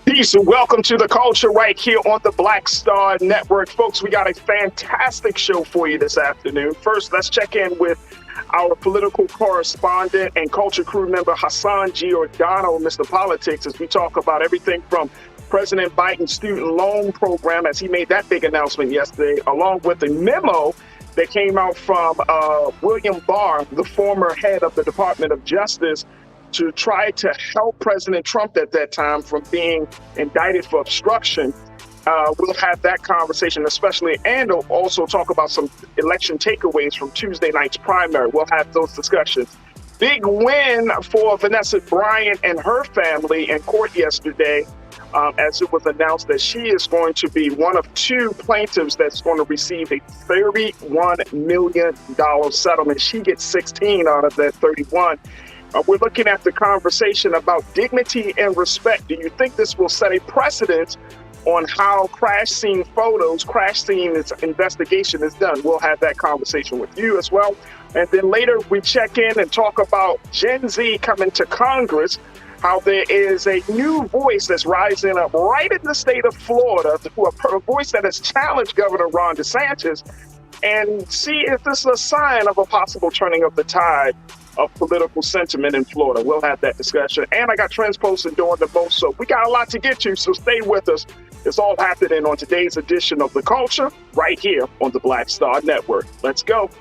Peace and welcome to the culture right here on the Black Star Network. Folks, we got a fantastic show for you this afternoon. First, let's check in with our political correspondent and culture crew member, Hassan Giordano, Mr. Politics, as we talk about everything from President Biden's student loan program, as he made that big announcement yesterday, along with a memo that came out from William Barr, the former head of the Department of Justice, to try to help President Trump at that time from being indicted for obstruction. We'll have that conversation, especially, and also talk about some election takeaways from Tuesday night's primary. We'll have those discussions. Big win for Vanessa Bryant and her family in court yesterday, as it was announced that she is going to be one of two plaintiffs that's going to receive a $31 million settlement. She gets 16 out of that 31. We're looking at the conversation about dignity and respect. Do you think this will set a precedent on how crash scene photos, crash scene investigation is done? We'll have that conversation with you as well. And then later we check in and talk about Gen Z coming to Congress, how there is a new voice that's rising up right in the state of Florida, a voice that has challenged Governor Ron DeSantis, and see if this is a sign of a possible turning of the tide of political sentiment in Florida. We'll have that discussion. And I got trends posted doing the most, so we got a lot to get to, so stay with us. It's all happening on today's edition of The Culture, right here on the Black Star Network. Let's go.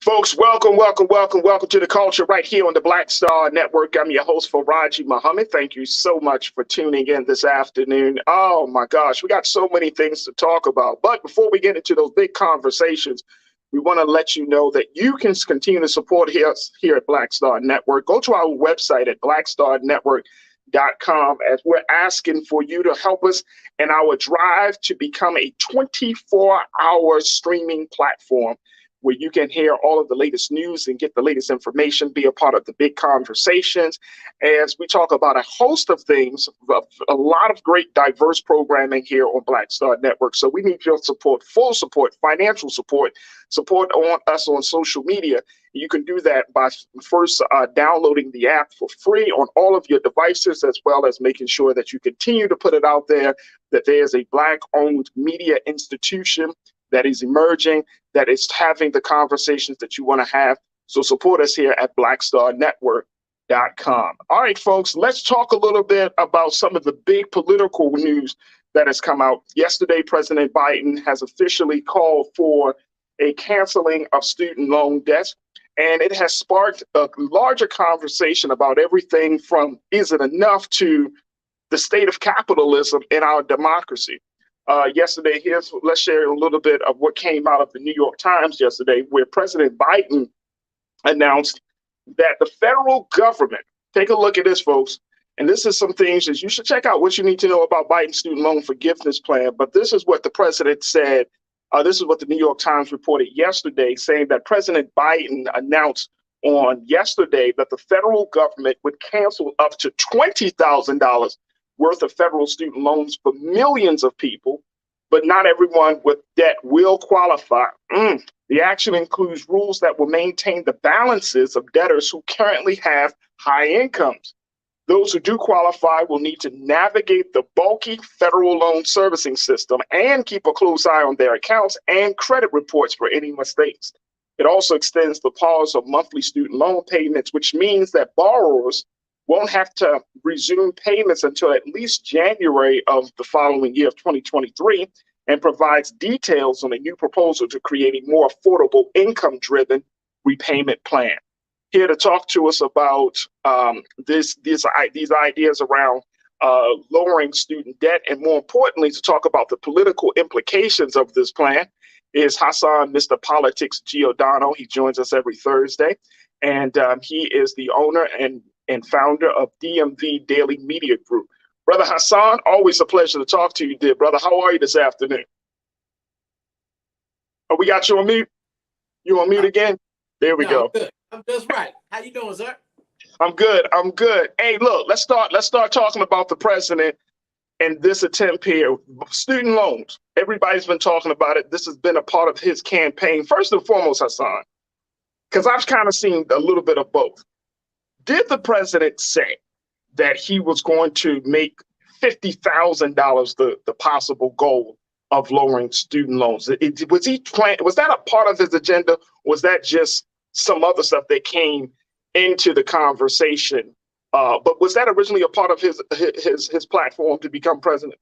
Folks, welcome to the culture right here on the Black Star Network. I'm your host, Farajii Muhammad. Thank you so much for tuning in this afternoon. Oh my gosh, we got so many things to talk about. But before we get into those big conversations, we want to let you know that you can continue to support us here at Black Star Network. Go to our website at blackstarnetwork.com, as we're asking for you to help us in our drive to become a 24-hour streaming platform, where you can hear all of the latest news and get the latest information, be a part of the big conversations as we talk about a host of things, a lot of great diverse programming here on Black Star Network. So we need your support, full support, financial support on us on social media. You can do that by first downloading the app for free on all of your devices, as well as making sure that you continue to put it out there that there is a Black-owned media institution that is emerging, that is having the conversations that you want to have. So support us here at blackstarnetwork.com. All right, folks, let's talk a little bit about some of the big political news that has come out. Yesterday, President Biden has officially called for a canceling of student loan debts, and it has sparked a larger conversation about everything from is it enough to the state of capitalism in our democracy. Yesterday, let's share a little bit of what came out of the New York Times yesterday, where President Biden announced that the federal government, take a look at this, folks, and this is some things that you should check out what you need to know about Biden's student loan forgiveness plan. But this is what the president said. This is what the New York Times reported yesterday, saying that President Biden announced on yesterday that the federal government would cancel up to $20,000 worth of federal student loans for millions of people, but not everyone with debt will qualify. The action includes rules that will maintain the balances of debtors who currently have high incomes. Those who do qualify will need to navigate the bulky federal loan servicing system and keep a close eye on their accounts and credit reports for any mistakes. It also extends the pause of monthly student loan payments, which means that borrowers won't have to resume payments until at least January of the following year of 2023, and provides details on a new proposal to create a more affordable income-driven repayment plan. Here to talk to us about these ideas around lowering student debt, and more importantly, to talk about the political implications of this plan, is Hassan, Mr. Politics Giordano. He joins us every Thursday, and he is the owner and founder of DMV Daily Media Group. Brother Hassan, always a pleasure to talk to you, dear brother. How are you this afternoon? Oh, we got you on mute. You on mute again? There we go. I'm good. I'm just right. How you doing, sir? I'm good. I'm good. Hey, look, let's start talking about the president and this attempt here. Student loans. Everybody's been talking about it. This has been a part of his campaign. First and foremost, Hassan, because I've kind of seen a little bit of both. Did the president say that he was going to make $50,000 the possible goal of lowering student loans? Was he plan? Was that a part of his agenda? Or was that just some other stuff that came into the conversation? But was that originally a part of his platform to become president?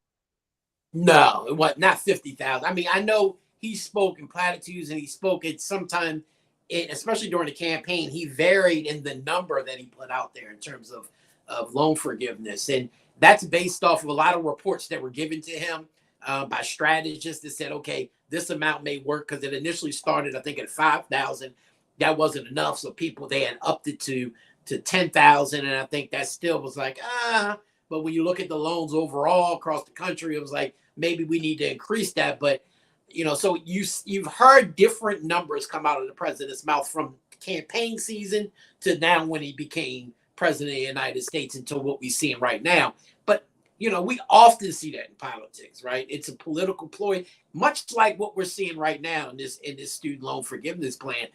No, it was not 50,000. I mean, I know he spoke in platitudes and he spoke at some time, especially during the campaign, he varied in the number that he put out there in terms of loan forgiveness. And that's based off of a lot of reports that were given to him by strategists that said, okay, this amount may work, because it initially started, I think, at 5,000. That wasn't enough. So they had upped it to 10,000. And I think that still was like, but when you look at the loans overall across the country, it was like, maybe we need to increase that. But, so you've heard different numbers come out of the president's mouth from campaign season to now when he became president of the United States until what we're seeing right now. But, we often see that in politics, right? It's a political ploy, much like what we're seeing right now in this student loan forgiveness plan.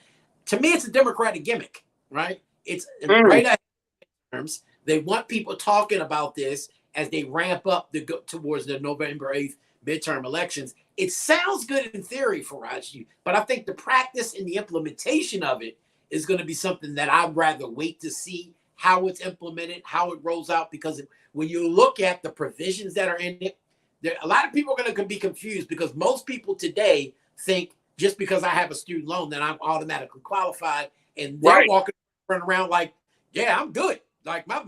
To me, it's a Democratic gimmick, right? It's right at terms. They want people talking about this as they ramp up towards the November 8th midterm elections. It sounds good in theory, Farajii, but I think the practice and the implementation of it is going to be something that I'd rather wait to see how it's implemented, how it rolls out, because when you look at the provisions that are in it, a lot of people are going to be confused, because most people today think just because I have a student loan that I'm automatically qualified, and they're walking around like, yeah, I'm good. Like my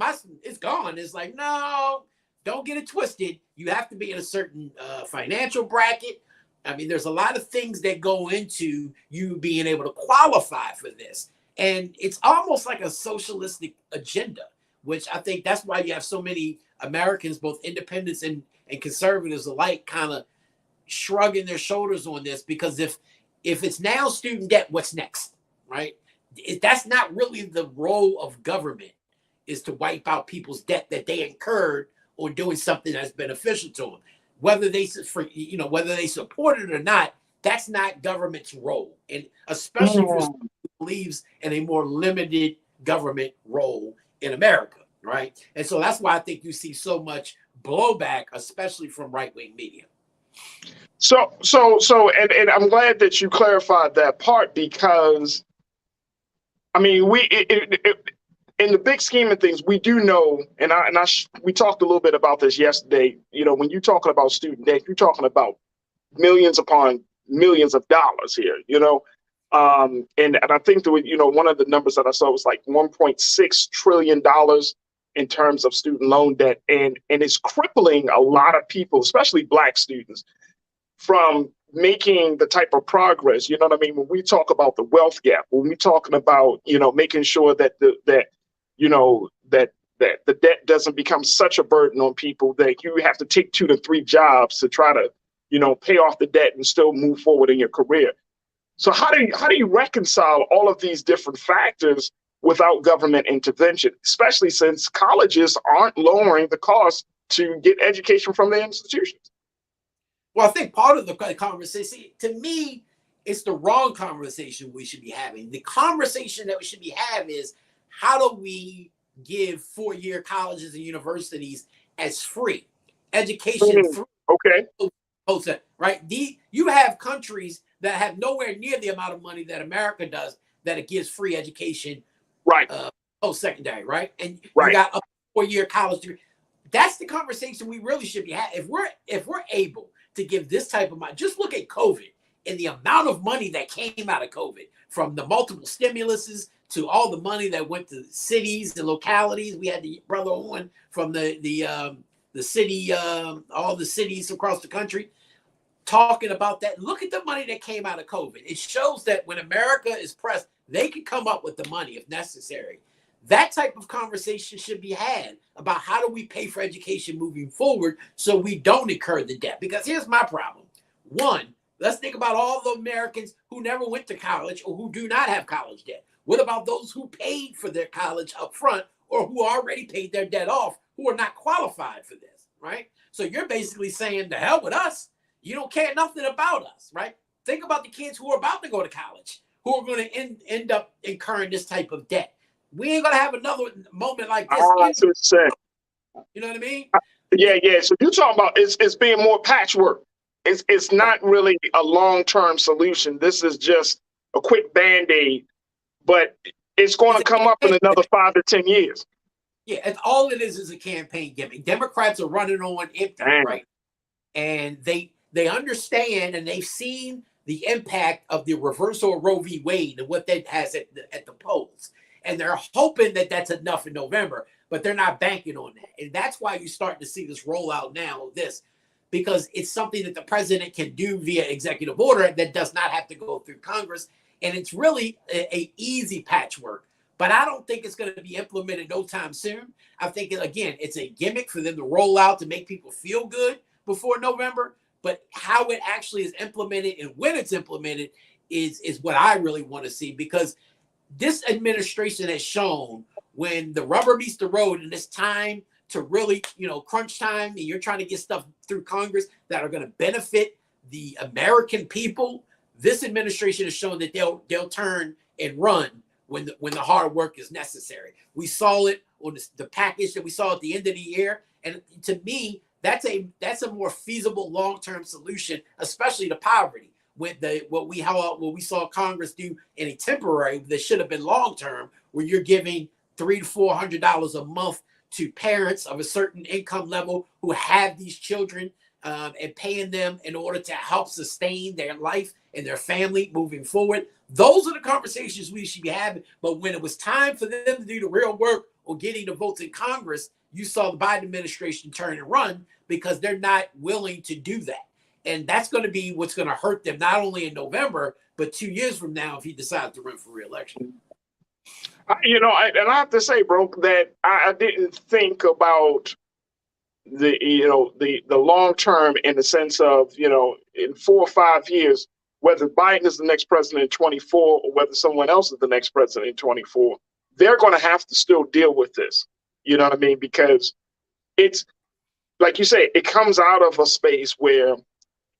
it's gone. It's like, no, don't get it twisted. You have to be in a certain financial bracket. I mean, there's a lot of things that go into you being able to qualify for this. And it's almost like a socialistic agenda, which I think that's why you have so many Americans, both independents and conservatives alike, kind of shrugging their shoulders on this, because if it's now student debt, what's next, right? That's not really the role of government, is to wipe out people's debt that they incurred on doing something that's beneficial to them. Whether they support it or not, that's not government's role. And especially for someone who believes in a more limited government role in America, right? And so that's why I think you see so much blowback, especially from right-wing media. So, and I'm glad that you clarified that part, because, I mean, in the big scheme of things, we do know, we talked a little bit about this yesterday. When you're talking about student debt, you're talking about millions upon millions of dollars here. And I think that one of the numbers that I saw was like $1.6 trillion in terms of student loan debt, and it's crippling a lot of people, especially Black students, from making the type of progress. You know what I mean? When we talk about the wealth gap, when we're talking about making sure that that the debt doesn't become such a burden on people that you have to take 2 to 3 jobs to try to pay off the debt and still move forward in your career. So how do you reconcile all of these different factors without government intervention, especially since colleges aren't lowering the cost to get education from their institutions? Well, I think part of the conversation, to me, it's the wrong conversation we should be having. The conversation that we should be having is, how do we give 4-year colleges and universities as free education? Okay. Right? You have countries that have nowhere near the amount of money that America does, that it gives free education, right? Post-secondary, right? And you got a 4-year college degree. That's the conversation we really should be having. If we're able to give this type of money, just look at COVID and the amount of money that came out of COVID, from the multiple stimuluses to all the money that went to cities and localities. We had the brother on from the city, all the cities across the country, talking about that. Look at the money that came out of COVID. It shows that when America is pressed, they can come up with the money if necessary. That type of conversation should be had about how do we pay for education moving forward so we don't incur the debt. Because here's my problem. One, Let's think about all the Americans who never went to college or who do not have college debt. What about those who paid for their college up front or who already paid their debt off, who are not qualified for this, right? So you're basically saying, the hell with us. You don't care nothing about us, right? Think about the kids who are about to go to college, who are going to end up incurring this type of debt. We ain't going to have another moment like this. You know what I mean? Yeah. So you're talking about it's being more patchwork. It's not really a long-term solution. This is just a quick Band-Aid, but it's going to come up in another 5 to 10 years. Yeah, and all it is a campaign gimmick. Democrats are running on empty, right? And they understand and they've seen the impact of the reversal of Roe v. Wade and what that has at the polls. And they're hoping that that's enough in November, but they're not banking on that. And that's why you're starting to see this rollout now of this, because it's something that the president can do via executive order that does not have to go through Congress. And it's really a easy patchwork. But I don't think it's going to be implemented no time soon. I think, again, it's a gimmick for them to roll out to make people feel good before November. But how it actually is implemented and when it's implemented is what I really want to see, because this administration has shown when the rubber meets the road and it's time to really, crunch time, and you're trying to get stuff through Congress that are going to benefit the American people, this administration has shown that they'll turn and run when the hard work is necessary. We saw it on the package that we saw at the end of the year, and to me, that's a more feasible long-term solution, especially to poverty. With what we saw Congress do in a temporary that should have been long-term, where you're giving $300 to $400 a month to parents of a certain income level who have these children, and paying them in order to help sustain their life and their family moving forward. Those are the conversations we should be having. But when it was time for them to do the real work or getting the votes in Congress, you saw the Biden administration turn and run because they're not willing to do that. And that's going to be what's going to hurt them, not only in November, but 2 years from now if he decides to run for re-election. And I have to say, bro, that I didn't think about the long term in the sense of, in 4 or 5 years, whether Biden is the next president in 24 or whether someone else is the next president in 24, they're going to have to still deal with this. You know what I mean? Because it's, like you say, it comes out of a space where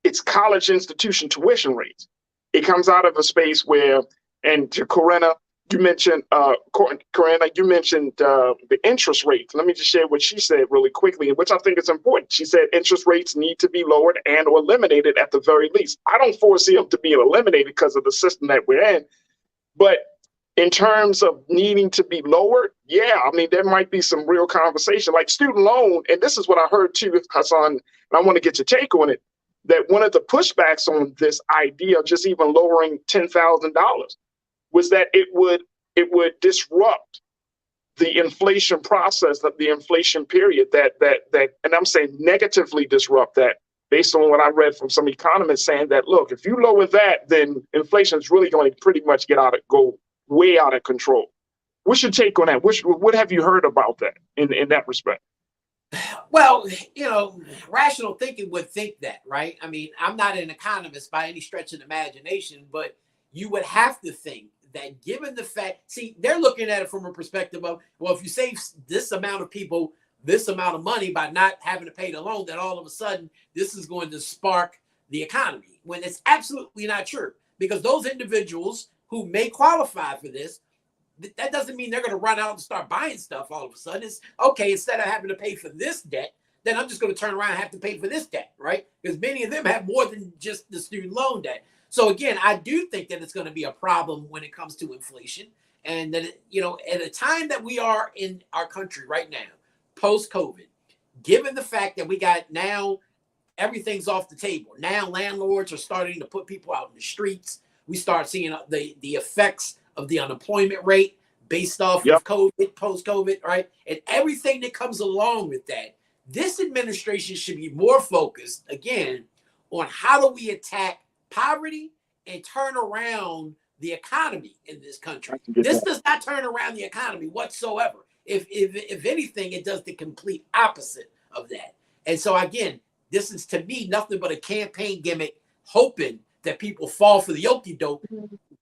it's college institution tuition rates. It comes out of a space where, and to Corinna, you mentioned, the interest rates. Let me just share what she said really quickly, which I think is important. She said interest rates need to be lowered and or eliminated at the very least. I don't foresee them to be eliminated because of the system that we're in. But in terms of needing to be lowered, yeah, I mean, there might be some real conversation. Like student loan, and this is what I heard too, Hassan, and I want to get your take on it, that one of the pushbacks on this idea of just even lowering $10,000 was that it would disrupt the inflation process of the inflation period that and I'm saying negatively disrupt that, based on what I read from some economists saying that, look, if you lower that, then inflation is really going to pretty much go way out of control. What's your take on that? What have you heard about that in that respect? Well, rational thinking would think that, right? I mean, I'm not an economist by any stretch of the imagination, but you would have to think that, given the fact, they're looking at it from a perspective of, well, if you save this amount of people this amount of money by not having to pay the loan, that all of a sudden this is going to spark the economy, when it's absolutely not true. Because those individuals who may qualify for this, that doesn't mean they're going to run out and start buying stuff all of a sudden. It's okay, instead of having to pay for this debt, then I'm just going to turn around and have to pay for this debt, right? Because many of them have more than just the student loan debt. So again, I do think that it's going to be a problem when it comes to inflation. And that, at a time that we are in our country right now, post-COVID, given the fact that we got now everything's off the table. Now landlords are starting to put people out in the streets. We start seeing the effects of the unemployment rate based off of COVID, post-COVID, right? And everything that comes along with that. This administration should be more focused, again, on how do we attack poverty and turn around the economy in this country. This does not turn around the economy whatsoever. If anything, it does the complete opposite of that. And so again, this is, to me, nothing but a campaign gimmick, hoping that people fall for the okie doke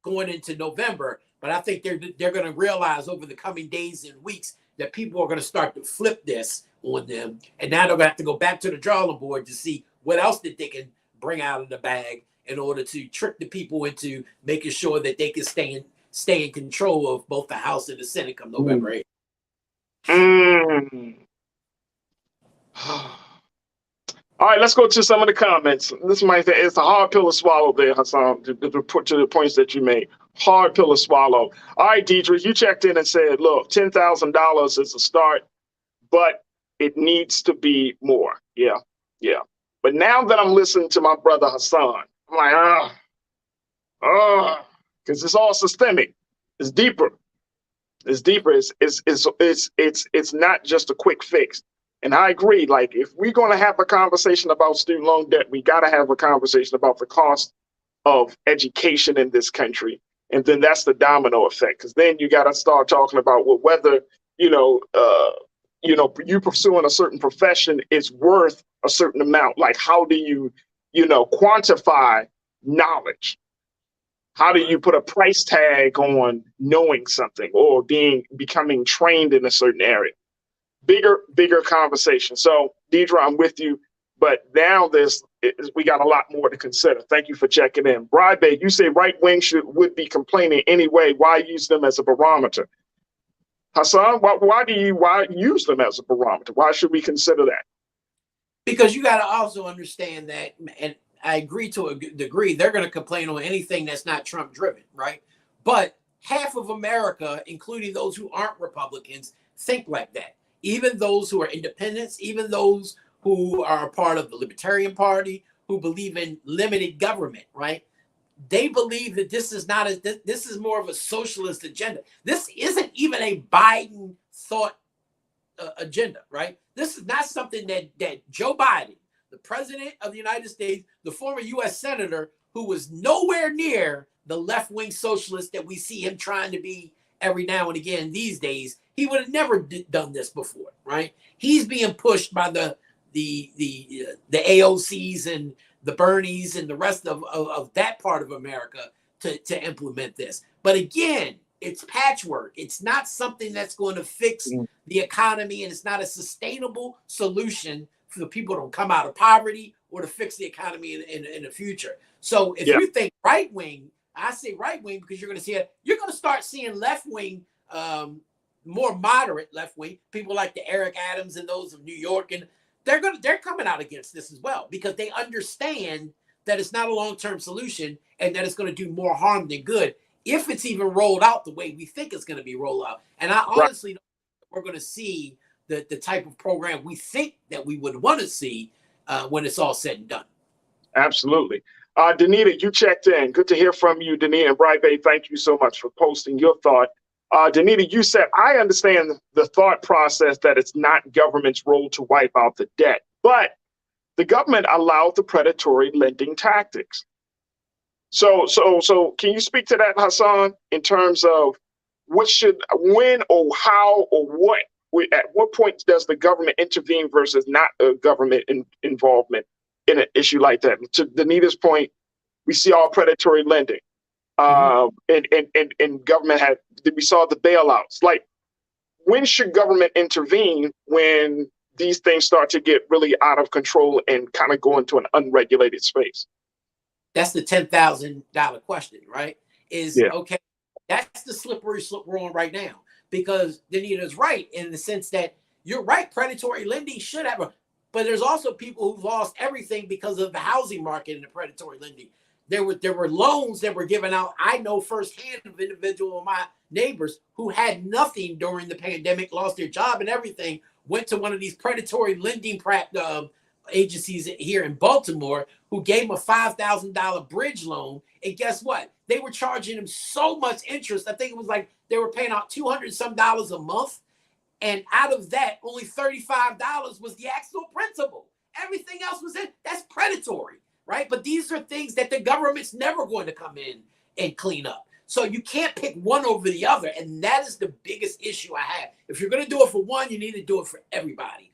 going into November. But I think they're going to realize over the coming days and weeks that people are going to start to flip this on them, and now they're going to have to go back to the drawing board to see what else that they can bring out of the bag in order to trick the people into making sure that they can stay in control of both the House and the Senate come November 8th. All right, let's go to some of the comments. It's a hard pill to swallow there, Hassan, to put to the points that you made. Hard pill to swallow. All right, Deidre, you checked in and said, look, $10,000 is a start, but it needs to be more. Yeah. But now that I'm listening to my brother Hassan, I'm like, because it's all systemic. It's deeper. It's deeper. It's not just a quick fix. And I agree. Like, if we're going to have a conversation about student loan debt, we got to have a conversation about the cost of education in this country. And then that's the domino effect. Because then you got to start talking about whether, you pursuing a certain profession is worth a certain amount. Like, how do you, quantify knowledge? How do you put a price tag on knowing something or becoming trained in a certain area? Bigger conversation. So, Deidre, I'm with you, but now we got a lot more to consider. Thank you for checking in. Bribe, you say right wing would be complaining anyway. Why use them as a barometer? Hassan, why use them as a barometer? Why should we consider that? Because you got to also understand that, and I agree to a degree, they're going to complain on anything that's not Trump driven, right? But half of America, including those who aren't Republicans, think like that. Even those who are independents, even those who are a part of the Libertarian Party, who believe in limited government, right? They believe that this is more of a socialist agenda. This isn't even a Biden thought agenda, right? This is not something that Joe Biden, the president of the United States, the former U.S. senator, who was nowhere near the left-wing socialist that we see him trying to be every now and again these days, he would have never done this before, right? He's being pushed by the AOCs and the Bernies and the rest of that part of America to implement this. But again, it's patchwork. It's not something that's going to fix the economy, and it's not a sustainable solution for the people to come out of poverty or to fix the economy in the future. So if you think right wing, I say right wing because you're going to start seeing left wing, more moderate left wing people like the Eric Adams and those of New York, and they're coming out against this as well because they understand that it's not a long-term solution and that it's going to do more harm than good if it's even rolled out the way we think it's going to be rolled out. And I honestly don't think we're going to see the type of program we think that we would want to see when it's all said and done. Absolutely. Danita, you checked in. Good to hear from you, Danita. And Bright Bay, thank you so much for posting your thought. Danita, you said, I understand the thought process that it's not government's role to wipe out the debt, but the government allowed the predatory lending tactics. So can you speak to that, Hassan, in terms of when or how or what, at what point does the government intervene versus not a government involvement in an issue like that? To Danita's point, we see all predatory lending. And government we saw the bailouts. Like, when should government intervene when these things start to get really out of control and kind of go into an unregulated space? That's the $10,000 question, right? Okay, that's the slippery slope we're on right now, because Danita's right in the sense that you're right, predatory lending should have but there's also people who've lost everything because of the housing market and the predatory lending. There were loans that were given out. I know firsthand of individual of my neighbors who had nothing during the pandemic, lost their job and everything, went to one of these predatory lending agencies here in Baltimore who gave them a $5,000 bridge loan. And guess what? They were charging them so much interest. I think it was like they were paying out $200 some a month. And out of that, only $35 was the actual principal. Everything else was that's predatory, right? But these are things that the government's never going to come in and clean up. So you can't pick one over the other. And that is the biggest issue I have. If you're going to do it for one, you need to do it for everybody.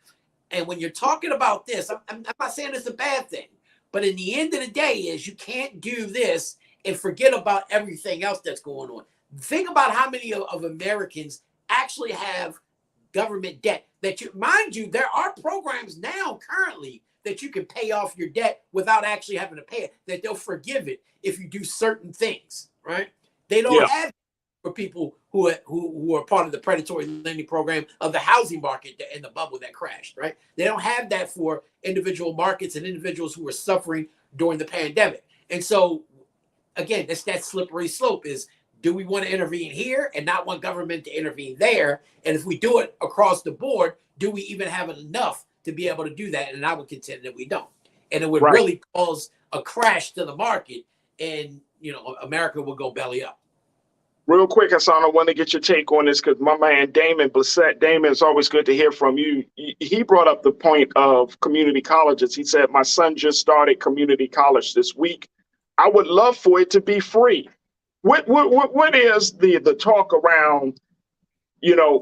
And when you're talking about this, I'm not saying it's a bad thing, But in the end of the day is you can't do this and forget about everything else that's going on. Think about how many of Americans actually have government debt that you, mind you, there are programs now currently that you can pay off your debt without actually having to pay it, that they'll forgive it if you do certain things, right? They don't have for people who are part of the predatory lending program of the housing market and the bubble that crashed, right? They don't have that for individual markets and individuals who are suffering during the pandemic. And so, again, that's that slippery slope is, do we want to intervene here and not want government to intervene there? And if we do it across the board, do we even have enough to be able to do that? And I would contend that we don't. And it would really cause a crash to the market, and America will go belly up. Real quick, Hassan, I want to get your take on this because my man Damon Blissett, Damon, it's always good to hear from you. He brought up the point of community colleges. He said, my son just started community college this week. I would love for it to be free. What is the talk around,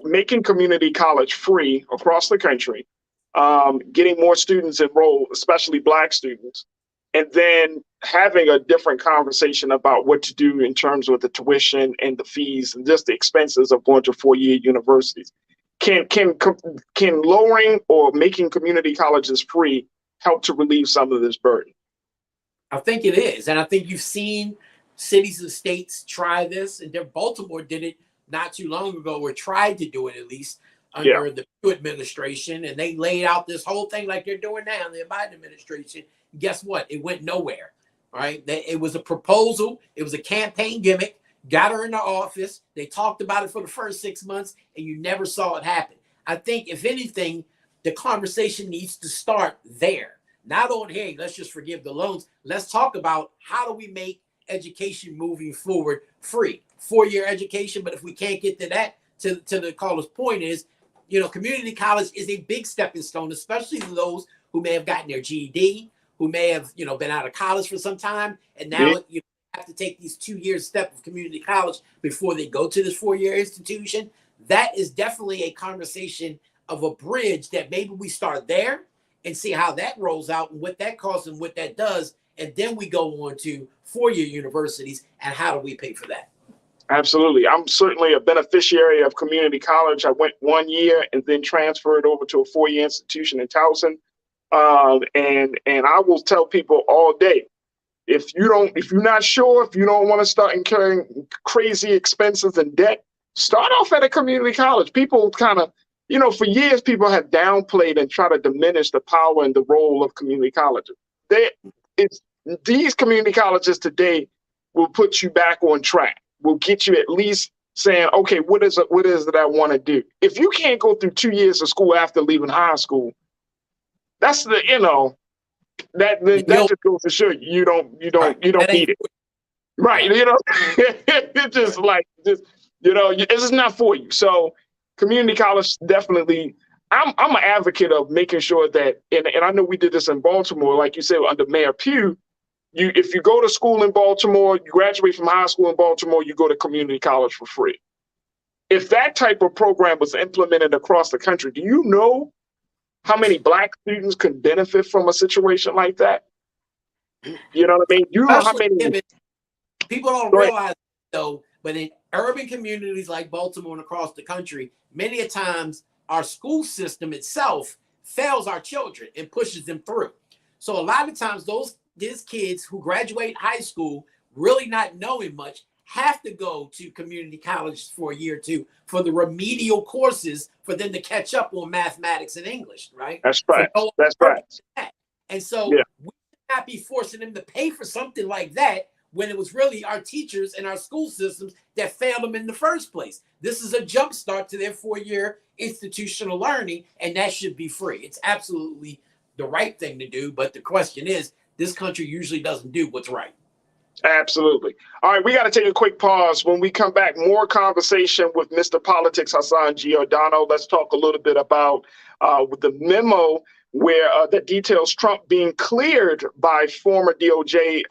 making community college free across the country, getting more students enrolled, especially Black students, and then having a different conversation about what to do in terms of the tuition and the fees and just the expenses of going to four-year universities? Can lowering or making community colleges free help to relieve some of this burden? I think it is. And I think you've seen cities and states try this, and Baltimore did it not too long ago, or tried to do it at least under the Pew administration, and they laid out this whole thing like they're doing now in the Biden administration. Guess what? It went nowhere. Right? It was a proposal. It was a campaign gimmick. Got her in the office. They talked about it for the first 6 months, and you never saw it happen. I think, if anything, the conversation needs to start there. Not on, hey, let's just forgive the loans. Let's talk about how do we make education moving forward free, four-year education. But if we can't get to that, to the caller's point is, community college is a big stepping stone, especially for those who may have gotten their GED, who may have, been out of college for some time, and now you have to take these 2-year step of community college before they go to this four-year institution. That is definitely a conversation of a bridge that maybe we start there and see how that rolls out and what that costs and what that does. And then we go on to four-year universities and how do we pay for that? Absolutely. I'm certainly a beneficiary of community college. I went 1 year and then transferred over to a four-year institution in Towson. And I will tell people all day, if you're not sure, if you don't want to start incurring crazy expenses and debt, start off at a community college. People kind of, for years, people have downplayed and try to diminish the power and the role of community colleges. These community colleges today will put you back on track, will get you at least saying, okay, what is it that I want to do? If you can't go through 2 years of school after leaving high school, that's that just goes to show you don't need it. Right. It's just it's not for you. So community college, definitely, I'm an advocate of making sure that, and I know we did this in Baltimore, like you said, under Mayor Pugh, if you go to school in Baltimore, you graduate from high school in Baltimore, you go to community college for free. If that type of program was implemented across the country, do you know how many Black students can benefit from a situation like that? You know what I mean? You know how many people don't realize though, but in urban communities like Baltimore and across the country, many a times our school system itself fails our children and pushes them through. So a lot of times these kids who graduate high school really not knowing much have to go to community college for a year or two for the remedial courses for them to catch up on mathematics and English, right? That's right. That's right. And so we should not be forcing them to pay for something like that when it was really our teachers and our school systems that failed them in the first place. This is a jump start to their four-year institutional learning, and that should be free. It's absolutely the right thing to do, but the question is, this country usually doesn't do what's right. Absolutely. All right, we got to take a quick pause. When we come back, more conversation with Mr. Politics Hassan Giordano. Let's talk a little bit about with the memo where that details Trump being cleared by former DOJ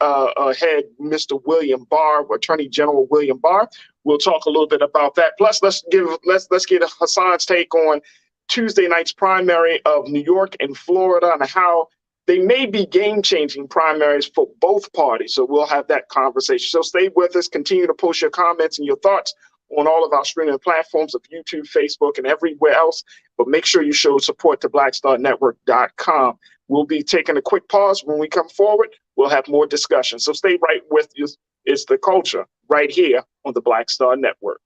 head Mr. William Barr, Attorney General William Barr. We'll talk a little bit about that. Plus, let's get Hassan's take on Tuesday night's primary of New York and Florida and how they may be game-changing primaries for both parties. So we'll have that conversation. So stay with us. Continue to post your comments and your thoughts on all of our streaming platforms of YouTube, Facebook, and everywhere else. But make sure you show support to blackstarnetwork.com. We'll be taking a quick pause. When we come forward, we'll have more discussion. So stay right with you. It's The Culture right here on the Black Star Network.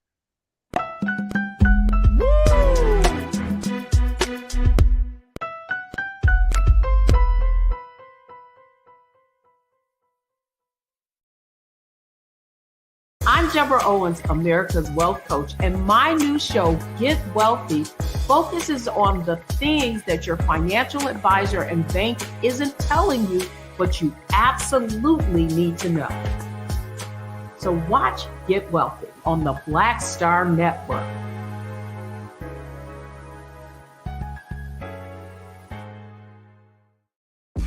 I'm Deborah Owens, America's Wealth Coach, and my new show, Get Wealthy, focuses on the things that your financial advisor and bank isn't telling you, but you absolutely need to know. So watch Get Wealthy on the Black Star Network.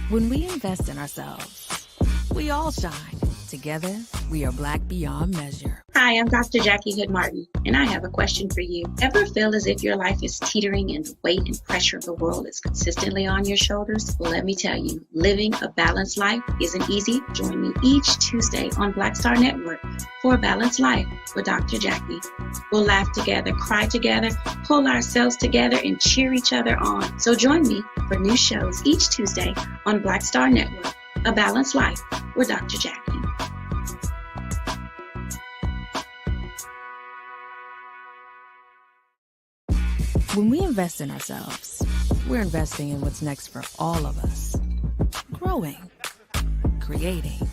When we invest in ourselves, we all shine. Together, we are Black beyond measure. Hi, I'm Dr. Jackie Hood Martin, and I have a question for you. Ever feel as if your life is teetering and the weight and pressure of the world is consistently on your shoulders? Well, let me tell you, living a balanced life isn't easy. Join me each Tuesday on Black Star Network for A Balanced Life with Dr. Jackie. We'll laugh together, cry together, pull ourselves together, and cheer each other on. So join me for new shows each Tuesday on Black Star Network, A Balanced Life with Dr. Jackie. When we invest in ourselves, we're investing in what's next for all of us. Growing, creating,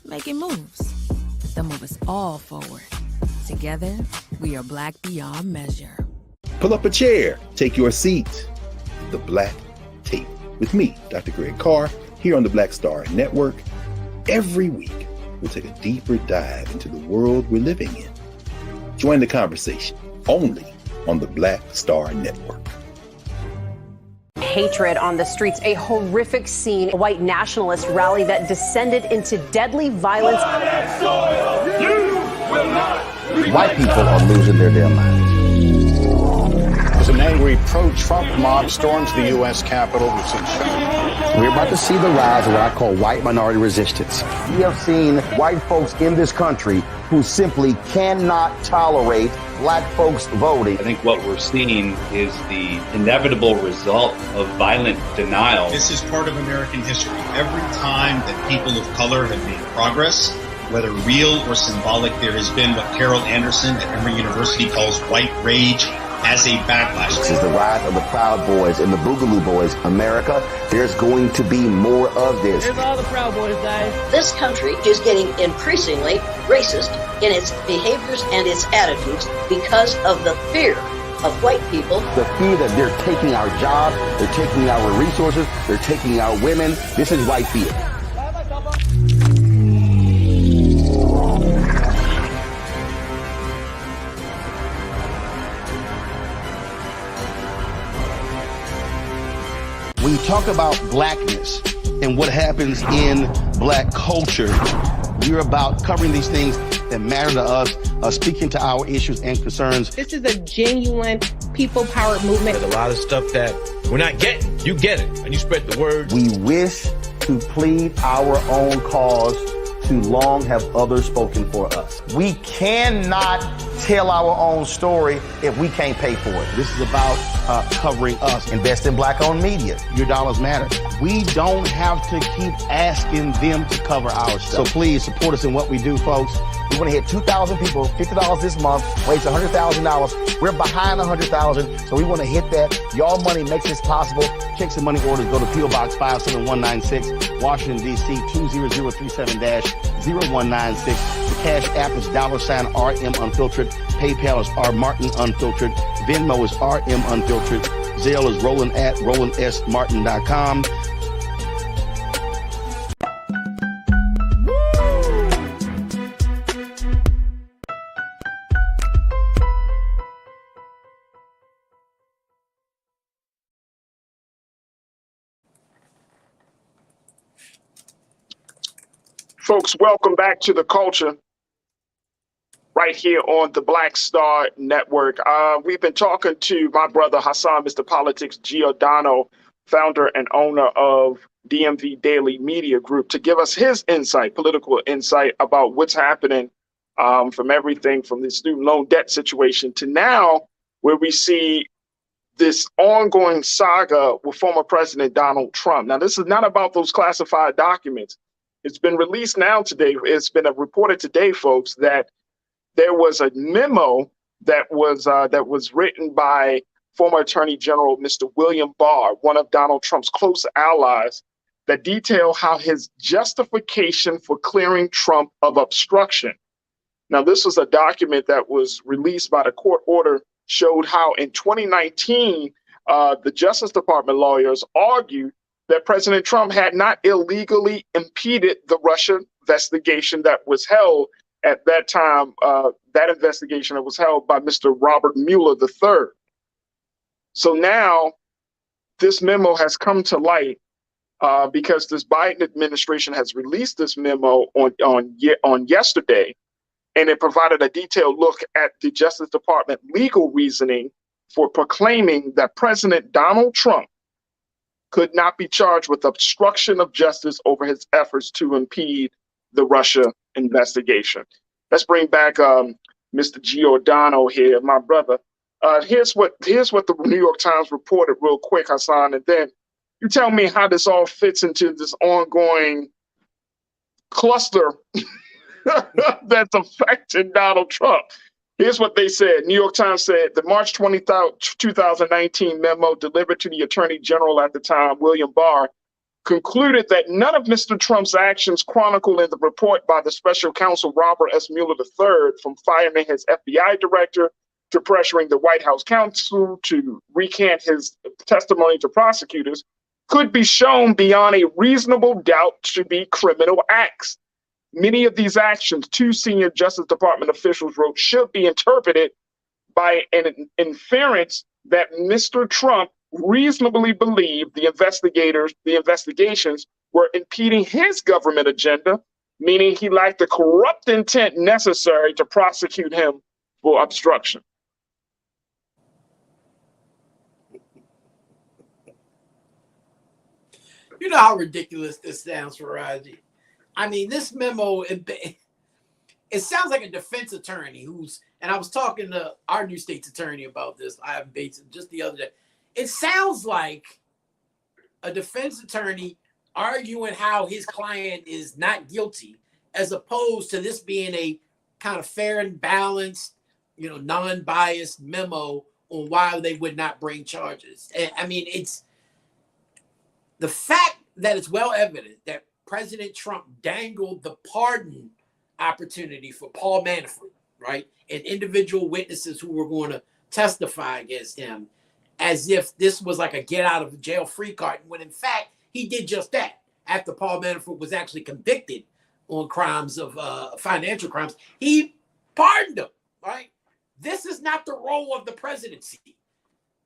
making moves that move us all forward. Together, we are Black beyond measure. Pull up a chair, take your seat. The Black Tape with me, Dr. Greg Carr, here on the Black Star Network. Every week, we'll take a deeper dive into the world we're living in. Join the conversation only on the Black Star Network. Hatred on the streets, a horrific scene, a white nationalist rally that descended into deadly violence. White people are losing their damn minds. There's an angry pro-Trump mob storms the U.S. Capitol. We're about to see the rise of what I call white minority resistance. We have seen white folks in this country who simply cannot tolerate black folks voting. I think what we're seeing is the inevitable result of violent denial. This is part of American history. Every time that people of color have made progress, whether real or symbolic, there has been what Carol Anderson at Emory University calls white rage as a backlash. This is the rise of the Proud Boys and the Boogaloo Boys. America, there's going to be more of this. There's all the Proud Boys, guys. This country is getting increasingly racist in its behaviors and its attitudes because of the fear of white people. The fear that they're taking our jobs, they're taking our resources, they're taking our women. This is white fear. When you talk about blackness and what happens in black culture, we're about covering these things that matter to us, speaking to our issues and concerns. This is a genuine people-powered movement. There's a lot of stuff that we're not getting. You get it, and you spread the word. We wish to plead our own cause. Too long have others spoken for us. We cannot tell our own story if we can't pay for it. This is about covering us. Invest in black-owned media. Your dollars matter. We don't have to keep asking them to cover our stuff. So please support us in what we do, folks. We want to hit 2,000 people, $50 this month, raise $100,000. We're behind 100,000, so we want to hit that. Y'all money makes this possible. Checks and money orders go to P.O. Box 57196, Washington, D.C. 20037-0196. The Cash App is $RM Unfiltered. PayPal is R Martin Unfiltered. Venmo is RM Unfiltered. Zelle is Roland at RolandSMartin.com. Folks, welcome back to The Culture right here on the Black Star Network. We've been talking to my brother Hassan, Mr. Politics Giordano, founder and owner of DMV Daily Media Group, to give us his insight, political insight about what's happening from everything from the student loan debt situation to now where we see this ongoing saga with former President Donald Trump. Now, this is not about those classified documents. It's been released now today. It's been reported today, folks, that there was a memo that was written by former Attorney General Mr. William Barr, one of Donald Trump's close allies, that detail how his justification for clearing Trump of obstruction. Now, this was a document that was released by the court order, showed how in 2019, the Justice Department lawyers argued that President Trump had not illegally impeded the Russia investigation that was held at that time, that investigation that was held by Mr. Robert Mueller III. So now this memo has come to light because this Biden administration has released this memo on yesterday, and it provided a detailed look at the Justice Department legal reasoning for proclaiming that President Donald Trump could not be charged with obstruction of justice over his efforts to impede the Russia investigation. Let's bring back Mr. Giordano here, my brother. Here's what the New York Times reported real quick, Hassan, and then you tell me how this all fits into this ongoing cluster that's affecting Donald Trump. Here's what they said. New York Times said the March 2019 memo delivered to the Attorney General at the time, William Barr, concluded that none of Mr. Trump's actions chronicled in the report by the special counsel Robert S. Mueller III, from firing his FBI director to pressuring the White House counsel to recant his testimony to prosecutors, could be shown beyond a reasonable doubt to be criminal acts. Many of these actions, two senior Justice Department officials wrote, should be interpreted by an inference that Mr. Trump reasonably believed the investigations were impeding his government agenda, meaning he lacked the corrupt intent necessary to prosecute him for obstruction. You know how ridiculous this sounds, Farajii. I mean, this memo, it sounds like a defense attorney and I was talking to our new state's attorney about this, I have Bates, just the other day. It sounds like a defense attorney arguing how his client is not guilty, as opposed to this being a kind of fair and balanced, non-biased memo on why they would not bring charges. I mean, it's the fact that it's well evident that President Trump dangled the pardon opportunity for Paul Manafort, right, and individual witnesses who were going to testify against him, as if this was like a get out of jail free card, when in fact he did just that. After Paul Manafort was actually convicted on crimes of financial crimes, he pardoned him, right? This is not the role of the presidency.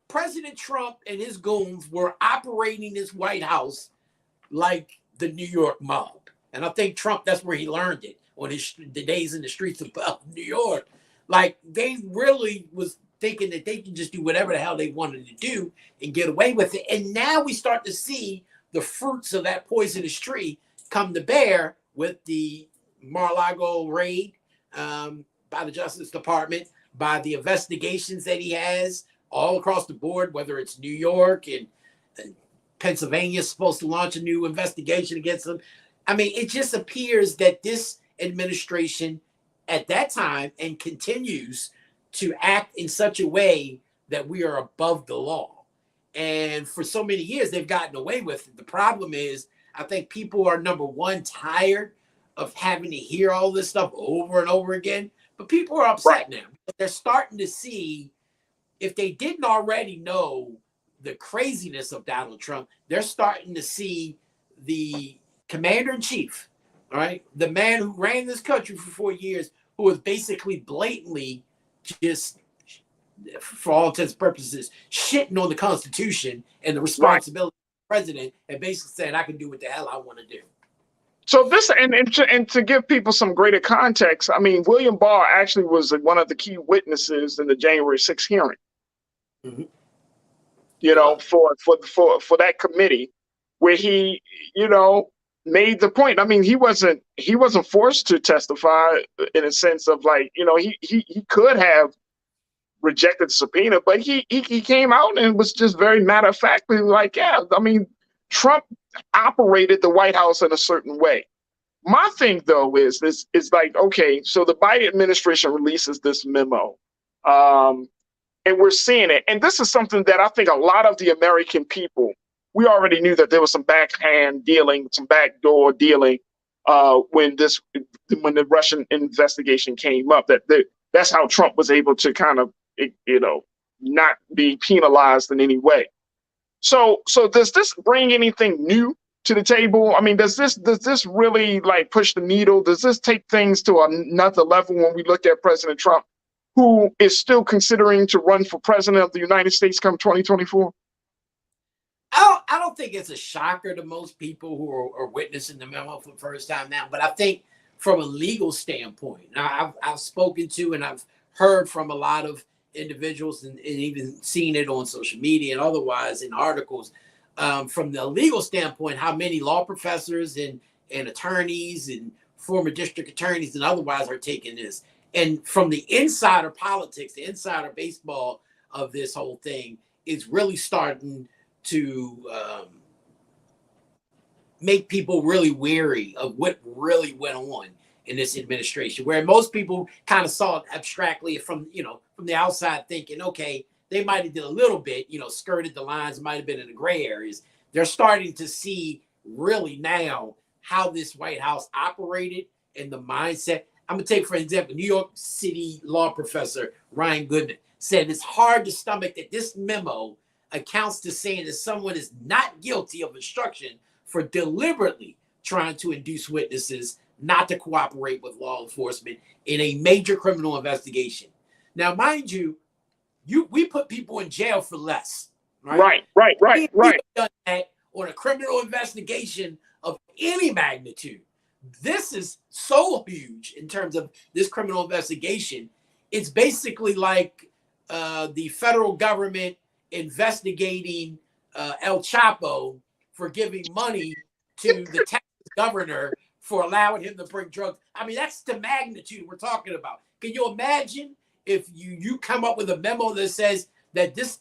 President Trump and his goons were operating this White House like the New York mob. And I think Trump, that's where he learned it, on the days in the streets of New York. Like, they really was thinking that they can just do whatever the hell they wanted to do and get away with it. And now we start to see the fruits of that poisonous tree come to bear with the Mar-a-Lago raid by the Justice Department, by the investigations that he has all across the board, whether it's New York and Pennsylvania is supposed to launch a new investigation against him. I mean, it just appears that this administration at that time and continues to act in such a way that we are above the law. And for so many years, they've gotten away with it. The problem is, I think people are, number one, tired of having to hear all this stuff over and over again. But people are upset now. They're starting to see, if they didn't already know the craziness of Donald Trump, they're starting to see the commander-in-chief, all right, the man who ran this country for 4 years, who was basically blatantly just, for all intents and purposes, shitting on the Constitution and the responsibility of the president, and basically saying, I can do what the hell I want to do. So this, and to give people some greater context, I mean, William Barr actually was one of the key witnesses in the January 6th hearing. Mm-hmm. For that committee, where he, made the point. I mean, he wasn't forced to testify in a sense of like, he could have rejected the subpoena, but he came out and was just very matter of factly like, yeah, I mean, Trump operated the White House in a certain way. My thing though is this is like, okay, so the Biden administration releases this memo. And we're seeing it. And this is something that I think a lot of the American people, we already knew that there was some backhand dealing, some backdoor dealing when the Russian investigation came up. That's how Trump was able to kind of, not be penalized in any way. So does this bring anything new to the table? I mean, does this really like push the needle? Does this take things to another level when we look at President Trump, who is still considering to run for president of the United States come 2024? I don't think it's a shocker to most people who are witnessing the memo for the first time now. But I think from a legal standpoint, now I've spoken to and I've heard from a lot of individuals and even seen it on social media and otherwise in articles. From the legal standpoint, how many law professors and attorneys and former district attorneys and otherwise are taking this. And from the insider politics, the insider baseball of this whole thing is really starting to make people really wary of what really went on in this administration, where most people kind of saw it abstractly from the outside thinking, okay, they might have did a little bit, skirted the lines, might have been in the gray areas. They're starting to see really now how this White House operated and the mindset. I'm going to take, for example, New York City law professor Ryan Goodman said it's hard to stomach that this memo accounts to saying that someone is not guilty of obstruction for deliberately trying to induce witnesses not to cooperate with law enforcement in a major criminal investigation. Now, mind you, we put people in jail for less. Right. Right. Done that on a criminal investigation of any magnitude. This is so huge in terms of this criminal investigation. It's basically like the federal government investigating El Chapo for giving money to the Texas governor for allowing him to bring drugs. I mean, that's the magnitude we're talking about. Can you imagine if you come up with a memo that says that this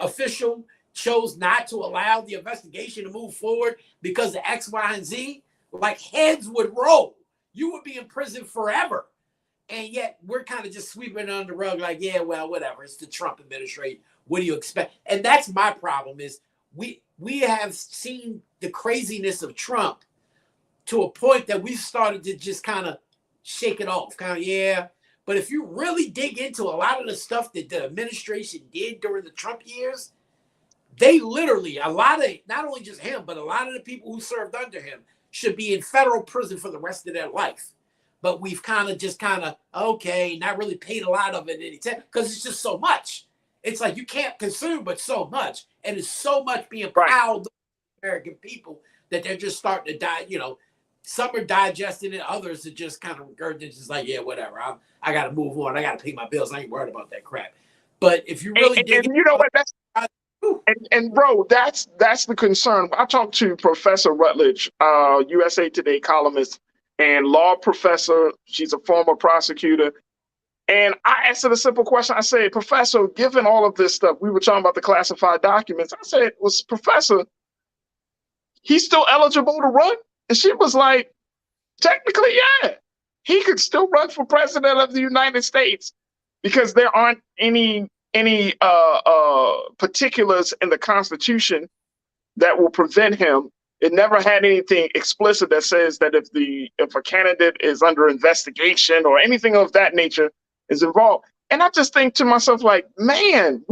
official chose not to allow the investigation to move forward because of X, Y, and Z? Like heads would roll. You would be in prison forever. And yet we're kind of just sweeping it under the rug like, yeah, well, whatever. It's the Trump administration. What do you expect? And that's my problem is we have seen the craziness of Trump to a point that we've started to just kind of shake it off. Kind of, yeah. But if you really dig into a lot of the stuff that the administration did during the Trump years, they literally, a lot of, not only just him, but a lot of the people who served under him should be in federal prison for the rest of their life. But we've kind of, okay, not really paid a lot of it any time because it's just so much. It's like you can't consume but so much. And it's so much being piled on American people that they're just starting to die. Some are digesting it, others are just kind of regurgitating, just like, yeah, whatever. I got to move on. I got to pay my bills. I ain't worried about that crap. But if you really dig and you know what? And bro, that's the concern. I talked to Professor Rutledge, USA Today columnist and law professor. She's a former prosecutor. And I asked her a simple question. I said, Professor, given all of this stuff, we were talking about the classified documents. I said, was Professor, he's still eligible to run? And she was like, technically, yeah. He could still run for president of the United States because there aren't any particulars in the Constitution that will prevent him. It never had anything explicit that says that if a candidate is under investigation or anything of that nature is involved. And I just think to myself, like, man,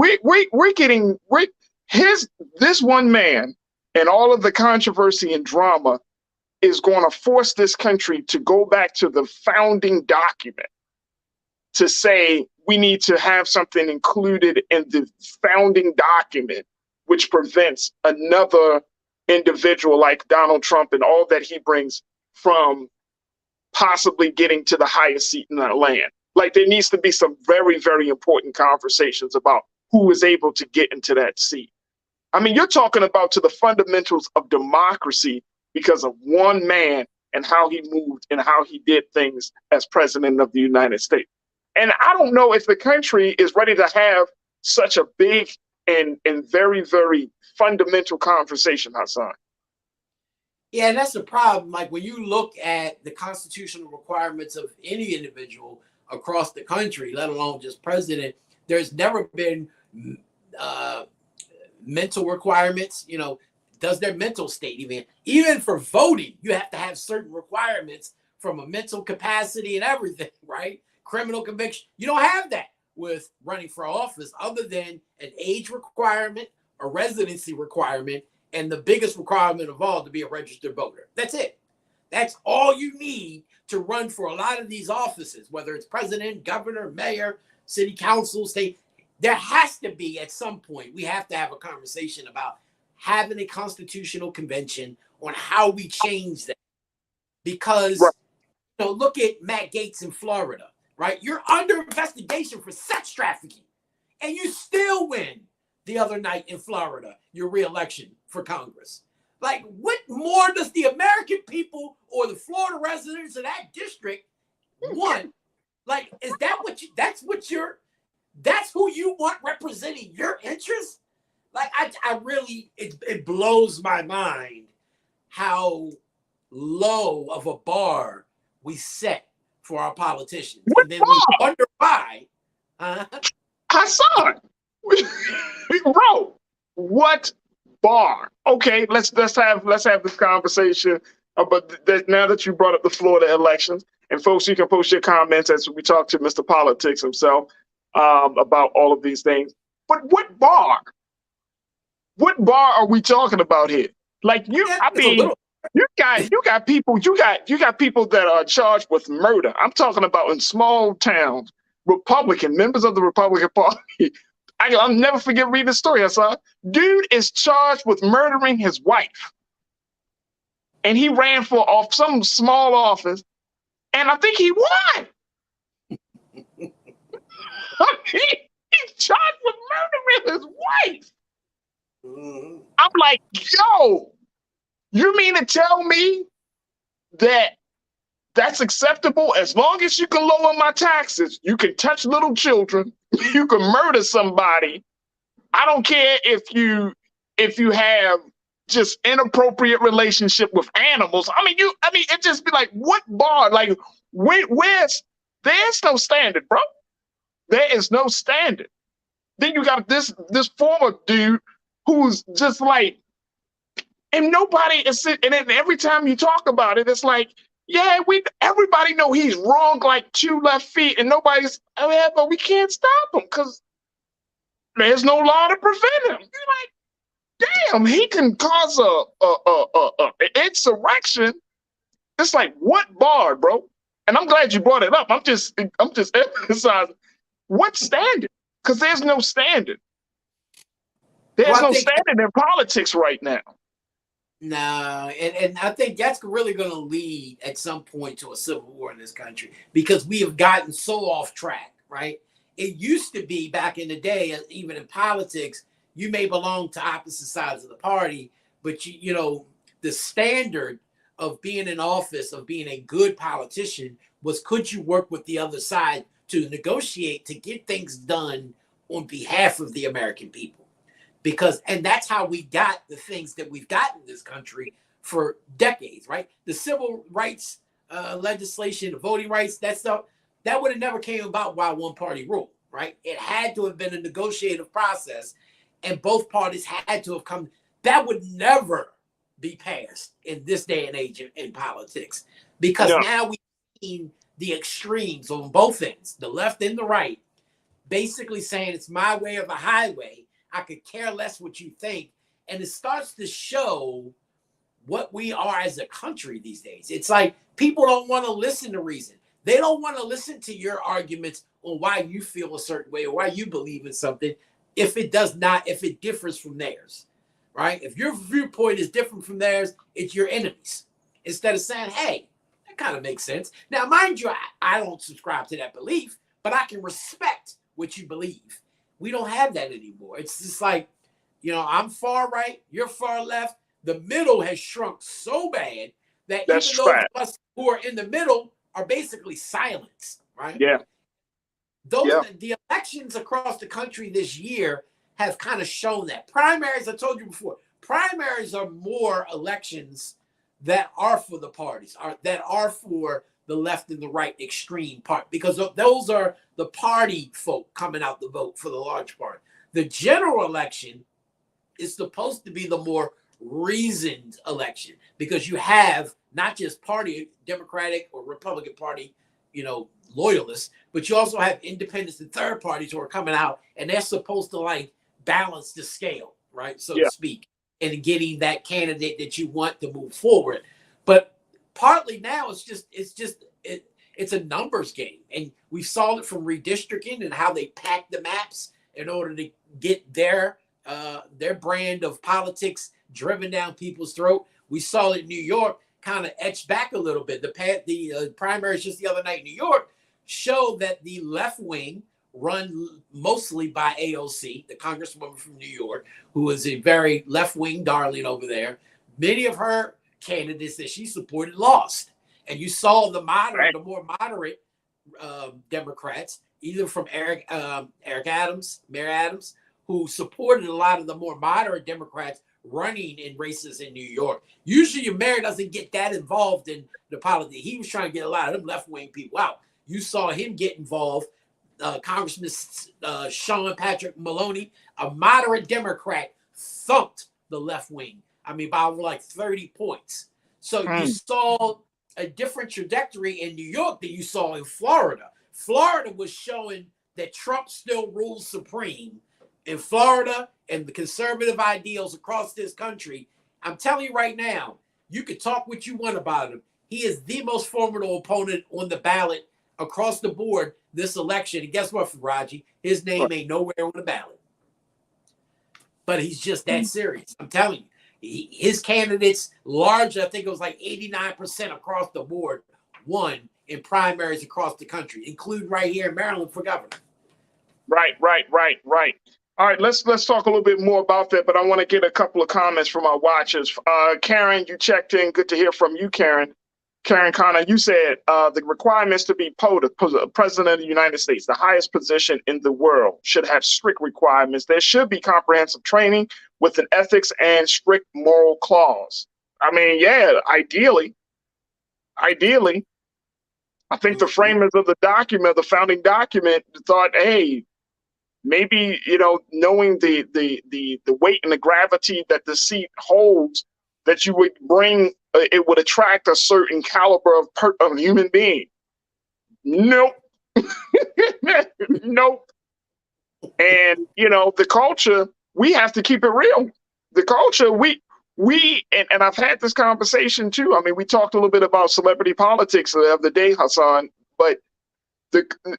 this one man and all of the controversy and drama is going to force this country to go back to the founding document to say we need to have something included in the founding document, which prevents another individual like Donald Trump and all that he brings from possibly getting to the highest seat in the land. Like there needs to be some very, very important conversations about who is able to get into that seat. I mean, you're talking about to the fundamentals of democracy because of one man and how he moved and how he did things as president of the United States. And I don't know if the country is ready to have such a big and very, very fundamental conversation, Hassan. Yeah, and that's the problem. Like when you look at the constitutional requirements of any individual across the country, let alone just president, there's never been mental requirements. You know, does their mental state even for voting, you have to have certain requirements from a mental capacity and everything, right? Criminal conviction. You don't have that with running for office other than an age requirement, a residency requirement, and the biggest requirement of all, to be a registered voter. That's it. That's all you need to run for a lot of these offices, whether it's president, governor, mayor, city council, state. There has to be, at some point, we have to have a conversation about having a constitutional convention on how we change that. Because, you know, look at Matt Gaetz in Florida, right? You're under investigation for sex trafficking, and you still win the other night in Florida, your re-election for Congress. Like, what more does the American people or the Florida residents of that district want? Like, is that what you, that's who you want representing your interests? Like, I really, it blows my mind how low of a bar we set for our politicians. And then we wonder why. Hassan, bro, what bar? Okay, let's have this conversation. But now that you brought up the Florida elections, and folks, you can post your comments as we talk to Mr. Politics himself about all of these things. But what bar? What bar are we talking about here? Like you got people that are charged with murder. I'm talking about in small towns, members of the Republican Party. I'll never forget reading the story I saw. Dude is charged with murdering his wife. And he ran for some small office, and I think he won. He's charged with murdering his wife. I'm like, yo, you mean to tell me that that's acceptable as long as you can lower my taxes? You can touch little children, you can murder somebody. I don't care if you have just inappropriate relationship with animals. I mean, it just be like, what bar? Like, there's no standard, bro. There is no standard. Then you got this former dude who's just like, and nobody is sitting, and then every time you talk about it, it's like, yeah, everybody know he's wrong like 2 left feet, and nobody's, but we can't stop him because there's no law to prevent him. You're like, damn, he can cause a insurrection. It's like, what bar, bro? And I'm glad you brought it up. I'm just emphasizing what standard, because there's no standard. There's no standard in politics right now. No, and I think that's really going to lead at some point to a civil war in this country because we have gotten so off track, right? It used to be back in the day, even in politics, you may belong to opposite sides of the party, but you know, the standard of being in office, of being a good politician, was could you work with the other side to negotiate to get things done on behalf of the American people? And that's how we got the things that we've got in this country for decades, right? The civil rights legislation, the voting rights, that stuff, that would have never came about by one party rule, right? It had to have been a negotiative process, and both parties had to have come. That would never be passed in this day and age in politics, because now we've seen the extremes on both ends, the left and the right, basically saying it's my way or the highway. I could care less what you think. And it starts to show what we are as a country these days. It's like people don't want to listen to reason. They don't want to listen to your arguments on why you feel a certain way or why you believe in something if it differs from theirs, right? If your viewpoint is different from theirs, it's your enemies. Instead of saying, hey, that kind of makes sense. Now, mind you, I don't subscribe to that belief, but I can respect what you believe. We don't have that anymore. It's just like You know, I'm far right, you're far left. The middle has shrunk so bad that That's even those fact. of us who are in the middle are basically silenced, right? Yeah. The elections across the country this year have kind of shown that. Primaries, I told you before, primaries are more elections that are for the parties, that are for the left and the right extreme part, because those are the party folk coming out to vote for the large part. The general election is supposed to be the more reasoned election, because you have not just party, Democratic or Republican Party, loyalists, but you also have independents and third parties who are coming out, and they're supposed to like balance the scale, right, so to speak, and getting that candidate that you want to move forward. But partly now it's a numbers game, and we saw it from redistricting and how they pack the maps in order to get their brand of politics driven down people's throat. We saw it in New York kind of etched back a little bit. The primaries just the other night in New York showed that the left wing, run mostly by AOC, the congresswoman from New York, who is a very left-wing darling over there, many of her candidates that she supported lost. And you saw the more moderate Democrats, either from Mayor Adams, who supported a lot of the more moderate Democrats running in races in New York. Usually your mayor doesn't get that involved in the politics. He was trying to get a lot of them left-wing people out. You saw him get involved. Congressman Sean Patrick Maloney, a moderate Democrat, thumped the left wing. I mean, by over like 30 points. So you saw a different trajectory in New York than you saw in Florida. Florida was showing that Trump still rules supreme. In Florida and the conservative ideals across this country, I'm telling you right now, you could talk what you want about him. He is the most formidable opponent on the ballot across the board this election. And guess what, Farajii? His name ain't nowhere on the ballot. But he's just that serious. I'm telling you. His candidates, large, I think it was like 89% across the board, won in primaries across the country, including right here in Maryland for governor. Right. All right, let's talk a little bit more about that, but I want to get a couple of comments from our watchers. Karen, you checked in. Good to hear from you, Karen. Karen Connor, you said the requirements to be president of the United States, the highest position in the world, should have strict requirements. There should be comprehensive training with an ethics and strict moral clause. I mean, yeah, ideally. I think the framers of the document, the founding document, thought, hey, maybe, knowing the weight and the gravity that the seat holds, that you would bring, it would attract a certain caliber of human being. Nope. Nope. And, the culture, we have to keep it real. The culture, and I've had this conversation too. I mean, we talked a little bit about celebrity politics the other day, Hassan, but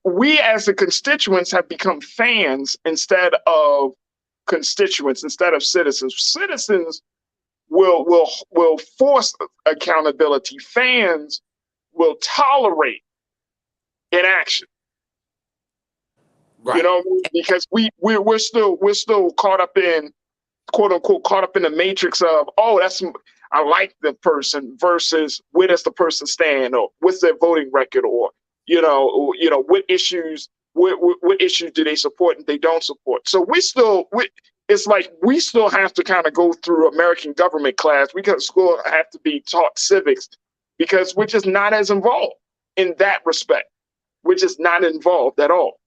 we as the constituents have become fans instead of constituents, instead of citizens. Citizens will force accountability. Fans will tolerate inaction. Right. Because we're still caught up in, quote unquote, caught up in the matrix of, I like the person versus where does the person stand, or what's their voting record, or what issues do they support and they don't support. So it's like we still have to kind of go through American government class. We still have to be taught civics, because we're just not as involved in that respect. We're just not involved at all.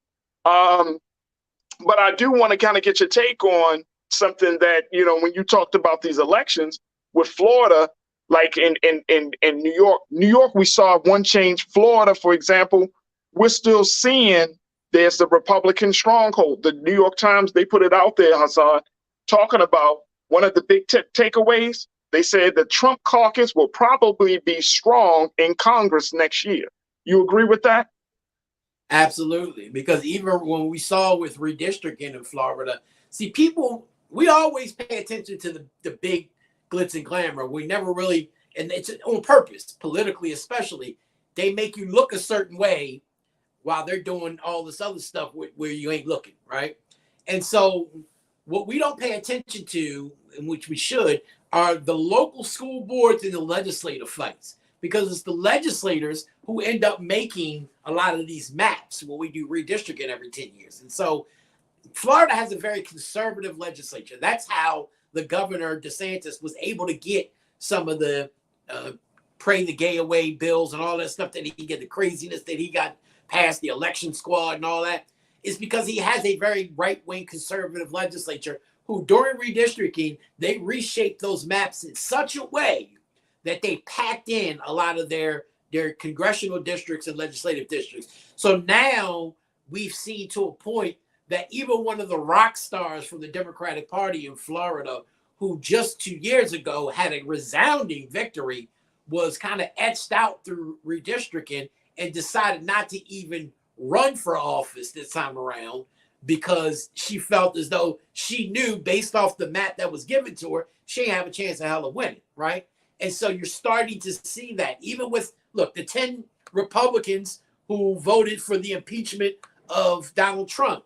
But I do want to kind of get your take on something that, when you talked about these elections with Florida, like in New York, we saw one change. Florida, for example, we're still seeing there's the Republican stronghold. The New York Times, they put it out there, Hassan, talking about one of the big takeaways. They said the Trump caucus will probably be strong in Congress next year. You agree with that? Absolutely. Because even when we saw with redistricting in Florida, see, we always pay attention to the big glitz and glamour. We never really, and it's on purpose, politically especially, they make you look a certain way while they're doing all this other stuff where you ain't looking, right? And so what we don't pay attention to, and which we should, are the local school boards and the legislative fights, because it's the legislators who end up making a lot of these maps when we do redistricting every 10 years. And so Florida has a very conservative legislature. That's how the governor DeSantis was able to get some of the pray the gay away bills and all that stuff that he get, the craziness that he got past the election squad and all that, is because he has a very right-wing conservative legislature who during redistricting, they reshaped those maps in such a way that they packed in a lot of their congressional districts and legislative districts. So now we've seen to a point that even one of the rock stars from the Democratic Party in Florida, who just 2 years ago had a resounding victory, was kind of etched out through redistricting and decided not to even run for office this time around, because she felt as though she knew, based off the map that was given to her, she didn't have a chance of hell of winning, right? And so you're starting to see that even with, look, the 10 Republicans who voted for the impeachment of Donald Trump,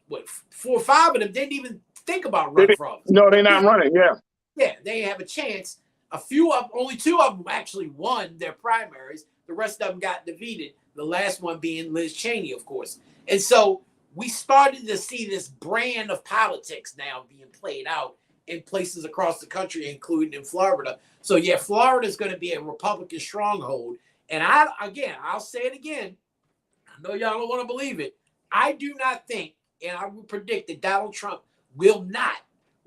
what, 4 or 5 of them didn't even think about running for office. No, they're not running, yeah. Yeah, they have a chance. Only 2 of them actually won their primaries. The rest of them got defeated. The last one being Liz Cheney, of course. And so we started to see this brand of politics now being played out in places across the country, including in Florida. So yeah, Florida is going to be a Republican stronghold. And I'll say it again. I know y'all don't want to believe it. I do not think, and I would predict that Donald Trump will not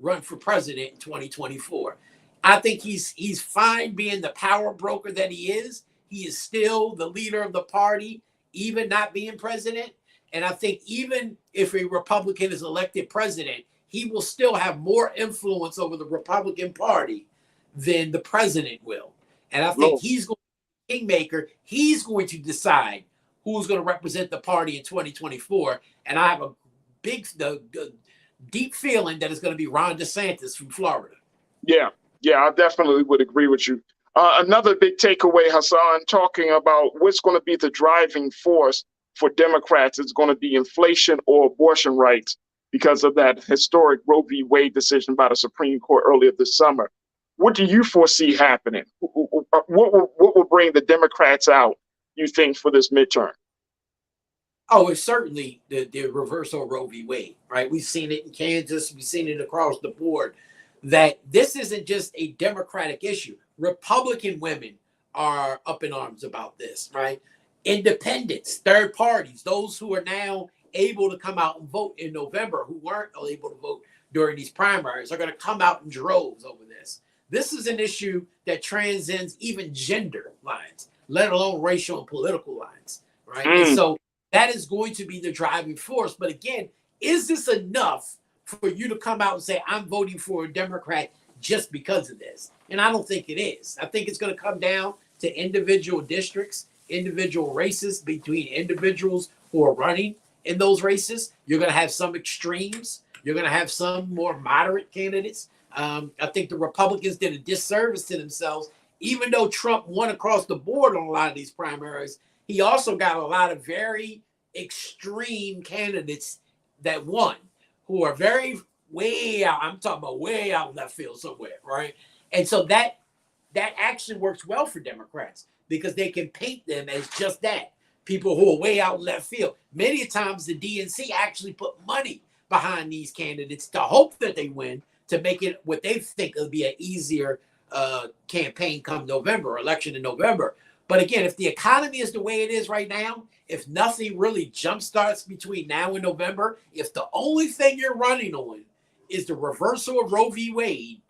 run for president in 2024. I think he's fine being the power broker that he is. He is still the leader of the party, even not being president. And I think even if a Republican is elected president, he will still have more influence over the Republican Party than the president will. And I think he's going to be kingmaker. He's going to decide who's going to represent the party in 2024. And I have a deep feeling that it's going to be Ron DeSantis from Florida. Yeah, I definitely would agree with you. Another big takeaway, Hassan, talking about what's going to be the driving force for Democrats is going to be inflation or abortion rights because of that historic Roe v. Wade decision by the Supreme Court earlier this summer. What do you foresee happening? What will bring the Democrats out, you think, for this midterm? Oh, it's certainly the reversal of Roe v. Wade, right? We've seen it in Kansas. We've seen it across the board, that this isn't just a Democratic issue. Republican women are up in arms about this, right? Independents, third parties, those who are now able to come out and vote in November, who weren't able to vote during these primaries, are going to come out in droves over this. This is an issue that transcends even gender lines, let alone racial and political lines, right? And so that is going to be the driving force. But again, is this enough for you to come out and say, I'm voting for a Democrat just because of this? And I don't think it is. I think it's going to come down to individual districts, individual races between individuals who are running in those races. You're going to have some extremes. You're going to have some more moderate candidates. I think the Republicans did a disservice to themselves. Even though Trump won across the board on a lot of these primaries, he also got a lot of very extreme candidates that won, who are very way out. I'm talking about way out in left field somewhere, right? And so that actually works well for Democrats because they can paint them as just that, people who are way out in left field. Many times the DNC actually put money behind these candidates to hope that they win, to make it what they think will be an easier campaign come November, election in November. But again, if the economy is the way it is right now, if nothing really jumpstarts between now and November, if the only thing you're running on is the reversal of Roe v. Wade,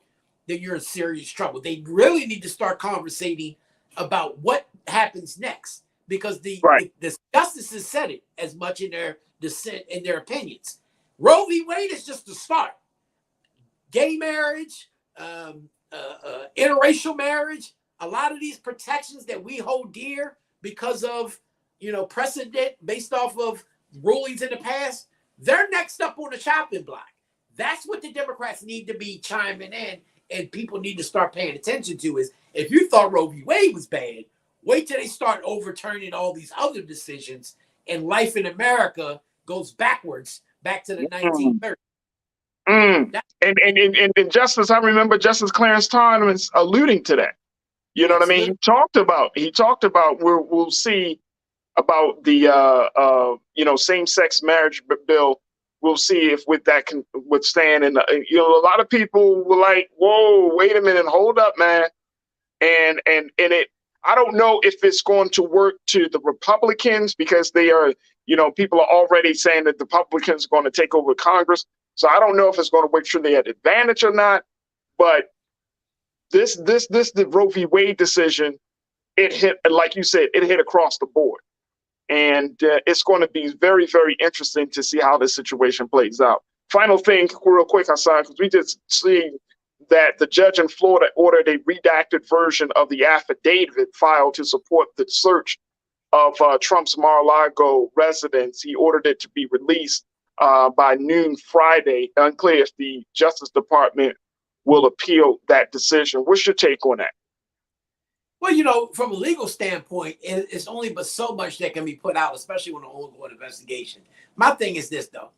then you're in serious trouble. They really need to start conversating about what happens next, because the justices said it as much in their dissent, in their opinions. Roe v. Wade is just the start. Gay marriage, interracial marriage, a lot of these protections that we hold dear because of, precedent based off of rulings in the past, they're next up on the chopping block. That's what the Democrats need to be chiming in, and people need to start paying attention to is, if you thought Roe v. Wade was bad, wait till they start overturning all these other decisions and life in America goes backwards, back to the 1930s. And Justice, I remember Justice Clarence Thomas alluding to that. You know what I mean? He talked about we'll see about the same-sex marriage bill. We'll see if with that can withstand. And a lot of people were like, "Whoa, wait a minute, hold up, man." And it, I don't know if it's going to work to the Republicans because they are, people are already saying that the Republicans are going to take over Congress. So I don't know if it's going to work to their advantage or not. But the Roe v. Wade decision, it hit, like you said, it hit across the board. And it's going to be very, very interesting to see how this situation plays out. Final thing, real quick, Hassan, because we just see that the judge in Florida ordered a redacted version of the affidavit filed to support the search of Trump's Mar-a-Lago residence. He ordered it to be released by noon Friday. Unclear if the Justice Department will appeal that decision. What's your take on that? Well, from a legal standpoint, it's only but so much that can be put out, especially when an ongoing investigation. My thing is this, though.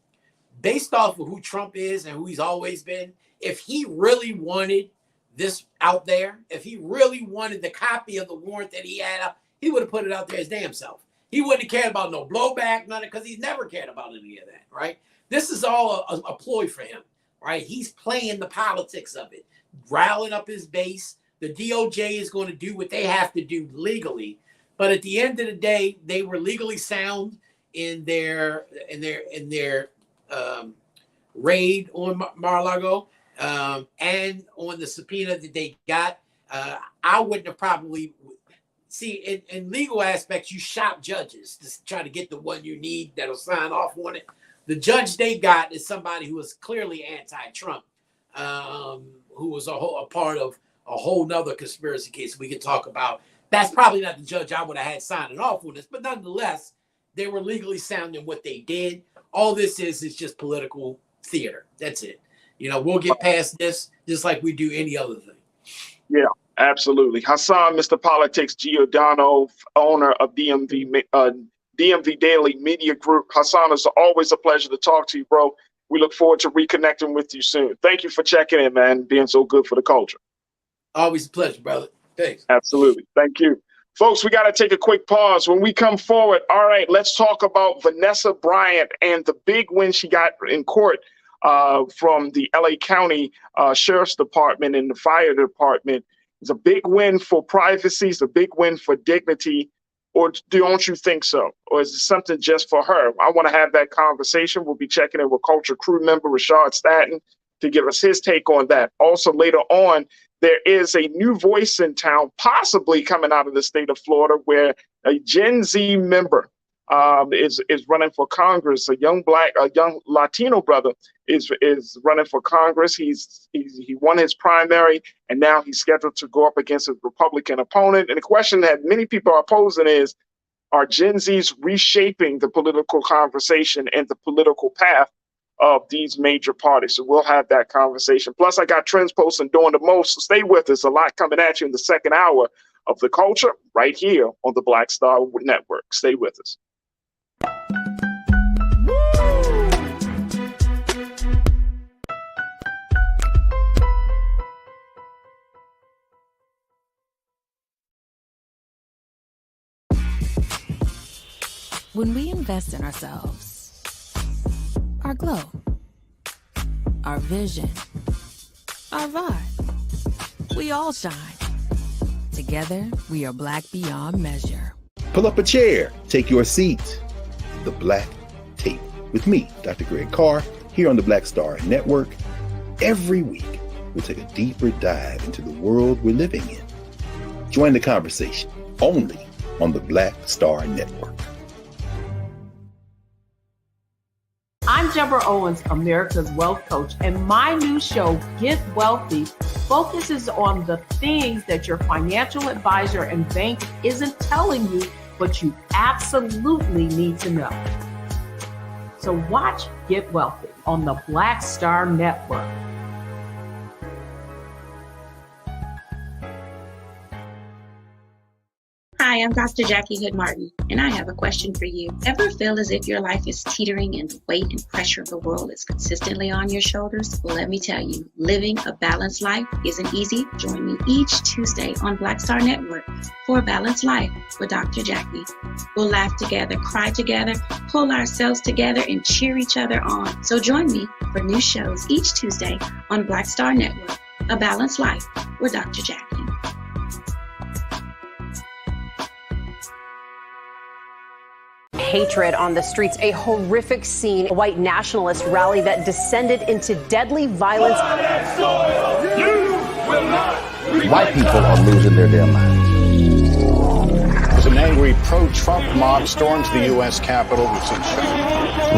Based off of who Trump is and who he's always been, if he really wanted this out there, if he really wanted the copy of the warrant that he had out, he would have put it out there his damn self. He wouldn't have cared about no blowback, none of, because he's never cared about any of that, right? This is all a ploy for him, right? He's playing the politics of it, riling up his base. The DOJ is going to do what they have to do legally, but at the end of the day, they were legally sound in their raid on Mar-a-Lago and on the subpoena that they got. I wouldn't have probably see in legal aspects. You shop judges to try to get the one you need that'll sign off on it. The judge they got is somebody who was clearly anti-Trump, who was a part of a whole nother conspiracy case we could talk about. That's probably not the judge I would have had signing off on this, but nonetheless, they were legally sound in what they did. All this is just political theater. That's it. We'll get past this just like we do any other thing. Yeah, absolutely. Hassan, Mr. Politics Giordano, owner of DMV Daily Media Group. Hassan, it's always a pleasure to talk to you, bro. We look forward to reconnecting with you soon. Thank you for checking in, man, being so good for the culture. Always a pleasure, brother. Thanks. Absolutely. Thank you. Folks, we got to take a quick pause. When we come forward, all right, let's talk about Vanessa Bryant and the big win she got in court from the LA County Sheriff's Department and the fire department. It's a big win for privacy. It's a big win for dignity. Or don't you think so? Or is it something just for her? I want to have that conversation. We'll be checking in with Culture crew member Rashad Staton to give us his take on that. Also, later on, there is a new voice in town, possibly coming out of the state of Florida, where a Gen Z member is running for Congress. A young Latino brother is running for Congress. He won his primary, and now he's scheduled to go up against a Republican opponent. And the question that many people are posing is, are Gen Zs reshaping the political conversation and the political path of these major parties? So we'll have that conversation. Plus, I got trends posting doing the most. So stay with us. A lot coming at you in the second hour of The Culture right here on the Black Star Network. Stay with us. When we invest in ourselves, our glow, our vision, our vibe, we all shine. Together, we are black beyond measure. Pull up a chair, take your seat. The Black Tape with me, Dr. Greg Carr, here on the Black Star Network. Every week, we'll take a deeper dive into the world we're living in. Join the conversation only on the Black Star Network. I'm Deborah Owens, America's Wealth Coach, and my new show, Get Wealthy, focuses on the things that your financial advisor and bank isn't telling you, but you absolutely need to know. So watch Get Wealthy on the Black Star Network. Hi, Hi, I'm Dr. Jackie Hood Martin, and I have a question for you. Ever feel as if your life is teetering and the weight and pressure of the world is consistently on your shoulders? Well, let me tell you, living a balanced life isn't easy. Join me each Tuesday on Black Star Network for A Balanced Life with Dr. Jackie. We'll laugh together, cry together, pull ourselves together, and cheer each other on. So join me for new shows each Tuesday on Black Star Network, A Balanced Life with Dr. Jackie. Hatred on the streets, a horrific scene, a white nationalist rally that descended into deadly violence. White people are losing their damn minds. As an angry pro-Trump mob storms the U.S. Capitol, we've seen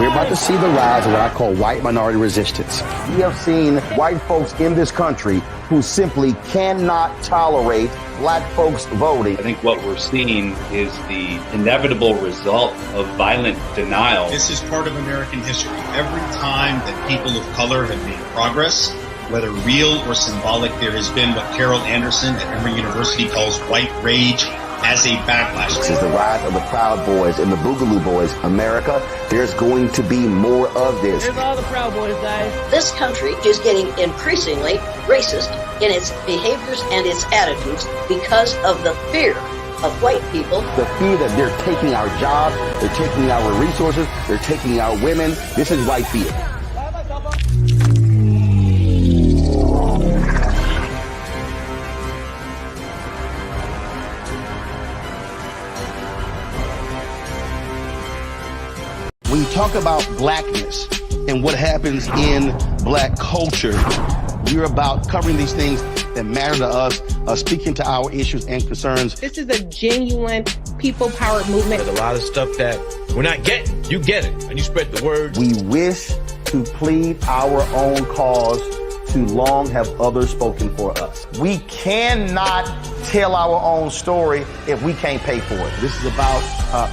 We're about to see the rise of what I call white minority resistance. We have seen white folks in this country who simply cannot tolerate black folks voting. I think what we're seeing is the inevitable result of violent denial. This is part of American history. Every time that people of color have made progress, whether real or symbolic, there has been what Carol Anderson at Emory University calls white rage as a backlash. This is the rise of the Proud Boys and the Boogaloo Boys. America, there's going to be more of this. Here's all the Proud Boys, guys. This country is getting increasingly racist in its behaviors and its attitudes because of the fear of white people. The fear that they're taking our jobs, they're taking our resources, they're taking our women. This is white fear. When you talk about blackness and what happens in black culture, we're about covering these things that matter to us, speaking to our issues and concerns. This is a genuine people-powered movement. There's a lot of stuff that we're not getting. You get it, and you spread the word. We wish to plead our own cause. Too long have others spoken for us. We cannot tell our own story if we can't pay for it. This is about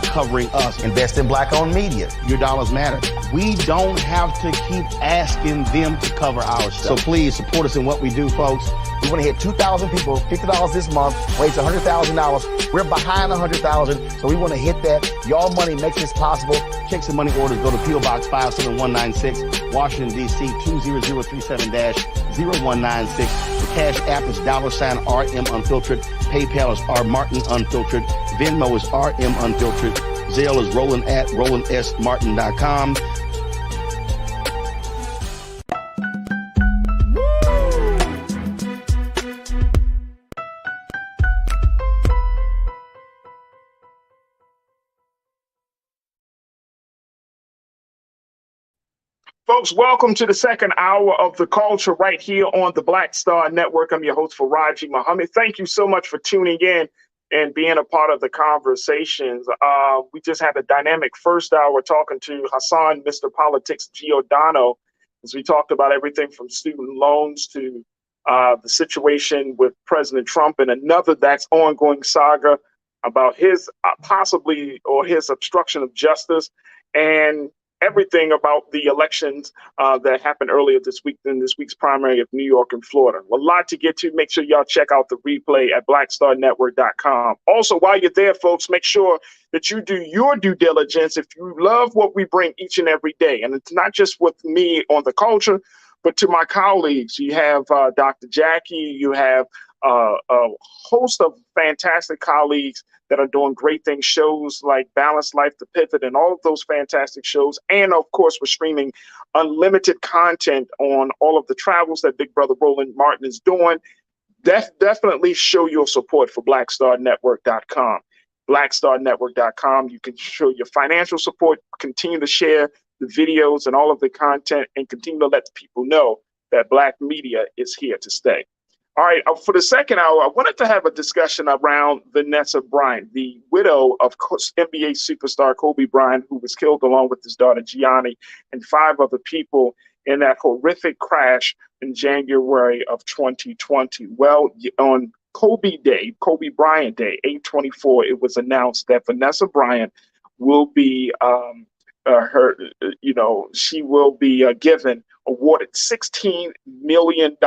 covering us. Invest in black-owned media. Your dollars matter. We don't have to keep asking them to cover our stuff. So please support us in what we do, folks. We want to hit 2,000 people, $50 this month, raise $100,000. We're behind 100,000, so we want to hit that. Y'all money makes this possible. Check some money orders. Go to P.O. Box 57196, Washington, D.C. 20037-0196. The Cash App is $RM Unfiltered. PayPal is R Martin Unfiltered. Venmo is RM Unfiltered. Zelle is Roland at RolandSMartin.com. Folks, welcome to the second hour of The Culture right here on the Black Star Network. I'm your host, Farajii Muhammad. Thank you so much for tuning in and being a part of the conversations. We just had a dynamic first hour talking to Hassan, Mr. Politics Giordano, as we talked about everything from student loans to the situation with President Trump and another that's ongoing saga about his his obstruction of justice and everything about the elections that happened earlier this week in this week's primary of New York and Florida. A lot to get to. Make sure y'all check out the replay at blackstarnetwork.com. Also, while you're there, folks, make sure that you do your due diligence if you love what we bring each and every day. And it's not just with me on The Culture, but to my colleagues. You have Dr. Jackie, you have a host of fantastic colleagues that are doing great things, shows like Balanced Life, The Pivot, and all of those fantastic shows. And of course, we're streaming unlimited content on all of the travels that Big Brother Roland Martin is doing. Definitely show your support for blackstarnetwork.com. Blackstarnetwork.com. You can show your financial support, continue to share the videos and all of the content, and continue to let people know that Black media is here to stay. All right, for the second hour, I wanted to have a discussion around Vanessa Bryant, the widow of NBA superstar Kobe Bryant, who was killed along with his daughter Gianni and 5 other people in that horrific crash in January of 2020. Well, on Kobe Bryant Day, 8/24, it was announced that Vanessa Bryant will be she will be awarded $16 million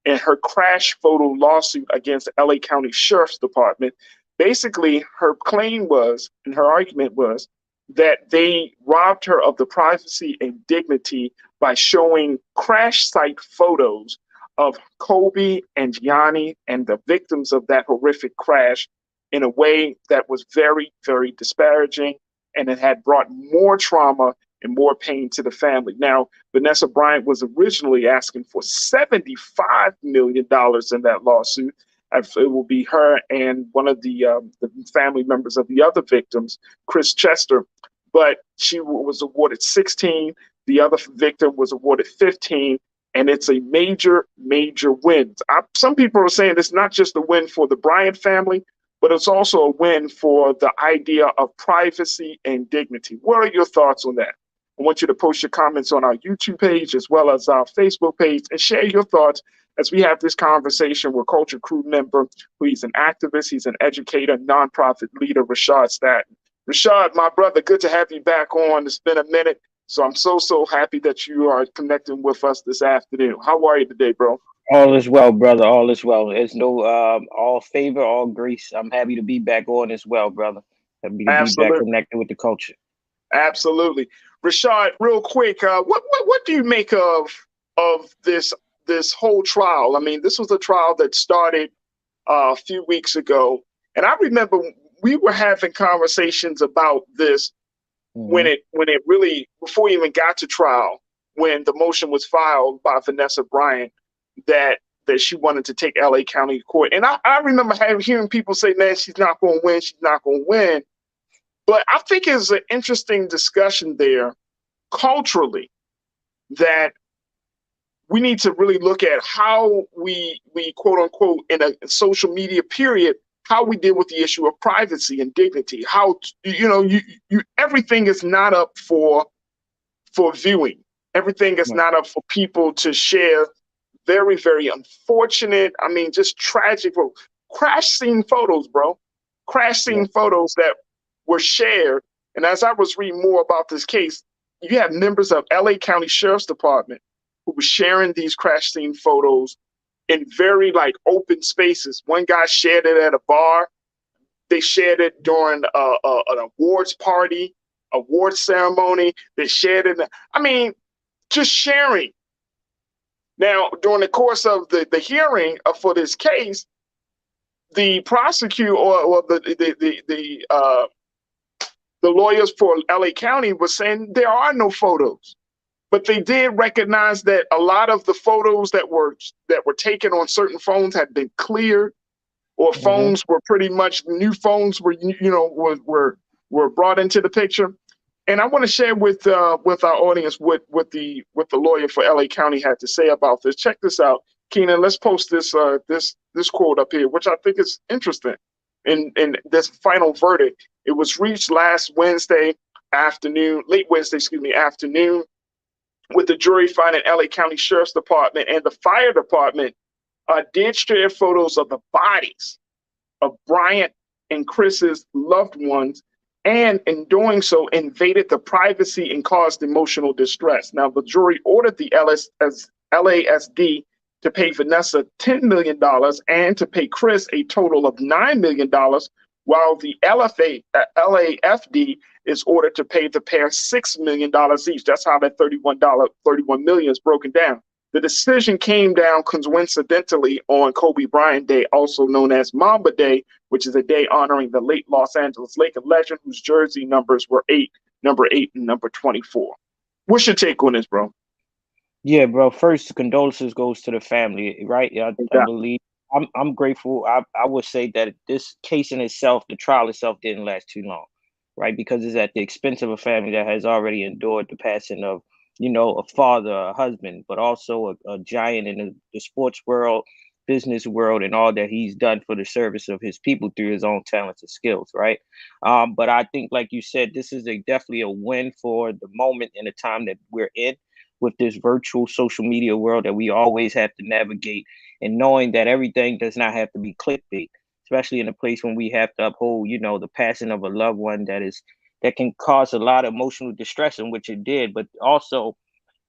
in her crash photo lawsuit against LA County Sheriff's Department Basically, her claim was, and her argument was, that they robbed her of the privacy and dignity by showing crash site photos of Kobe and Gianni and the victims of that horrific crash in a way that was very, very disparaging, and it had brought more trauma and more pain to the family. Now, Vanessa Bryant was originally asking for $75 million in that lawsuit. It will be her and one of the family members of the other victims, Chris Chester, but she was awarded 16. The other victim was awarded 15, and it's a major, major win. Some people are saying it's not just a win for the Bryant family, but it's also a win for the idea of privacy and dignity. What are your thoughts on that? I want you to post your comments on our YouTube page as well as our Facebook page and share your thoughts as we have this conversation with Culture Crew member, who he's an activist, he's an educator, nonprofit leader, Rashad Staton. Rashad, my brother, good to have you back on. It's been a minute, so I'm so happy that you are connecting with us this afternoon. How are you today, bro? All is well, brother. All is well. There's no all favor, all grace. I'm happy to be back on as well, brother. Happy to be back connected with the culture. Absolutely. Rashad, real quick, what do you make of this whole trial? I mean, this was a trial that started a few weeks ago, and I remember we were having conversations about this when it really, before we even got to trial, when the motion was filed by Vanessa Bryant that she wanted to take LA County Court. And I remember hearing people say, man, she's not going to win, she's not going to win. But I think it's an interesting discussion there culturally that we need to really look at how we quote unquote in a social media period, how we deal with the issue of privacy and dignity. How, you everything is not up for viewing. Everything is not up for people to share. Very, very unfortunate. I mean, just tragic. Crash scene photos, bro. Crash scene photos that were shared. And as I was reading more about this case, you have members of LA County Sheriff's Department who were sharing these crash scene photos in very open spaces. One guy shared it at a bar. They shared it during an awards party, award ceremony. They shared it. I mean, just sharing. Now, during the course of the hearing for this case, the prosecutor or the lawyers for LA County was saying there are no photos, but they did recognize that a lot of the photos that were taken on certain phones had been cleared, or phones were pretty much new phones were brought into the picture. And I want to share with our audience what the lawyer for LA County had to say about this. Check this out, Keenan. Let's post this quote up here, which I think is interesting. In this final verdict, it was reached late Wednesday afternoon, with the jury finding LA County Sheriff's Department and the fire department did share photos of the bodies of Bryant and Chris's loved ones, and in doing so invaded the privacy and caused emotional distress. Now, the jury ordered the LASD to pay Vanessa $10 million and to pay Chris a total of $9 million, while the LAFD is ordered to pay the pair $6 million each. That's how that $31 million is broken down. The decision came down coincidentally on Kobe Bryant Day, also known as Mamba Day, which is a day honoring the late Los Angeles Lakers legend whose jersey numbers were number 8 and number 24. What's your take on this, bro? Yeah, bro. First, condolences goes to the family, right? I believe I'm grateful. I would say that this case in itself, the trial itself, didn't last too long, right? Because it's at the expense of a family that has already endured the passing of, a father, a husband, but also a giant in the sports world, business world, and all that he's done for the service of his people through his own talents and skills, right? But I think, like you said, this is definitely a win for the moment and the time that we're in with this virtual social media world that we always have to navigate, and knowing that everything does not have to be clickbait, especially in a place when we have to uphold, the passing of a loved one that can cause a lot of emotional distress, in which it did. But also,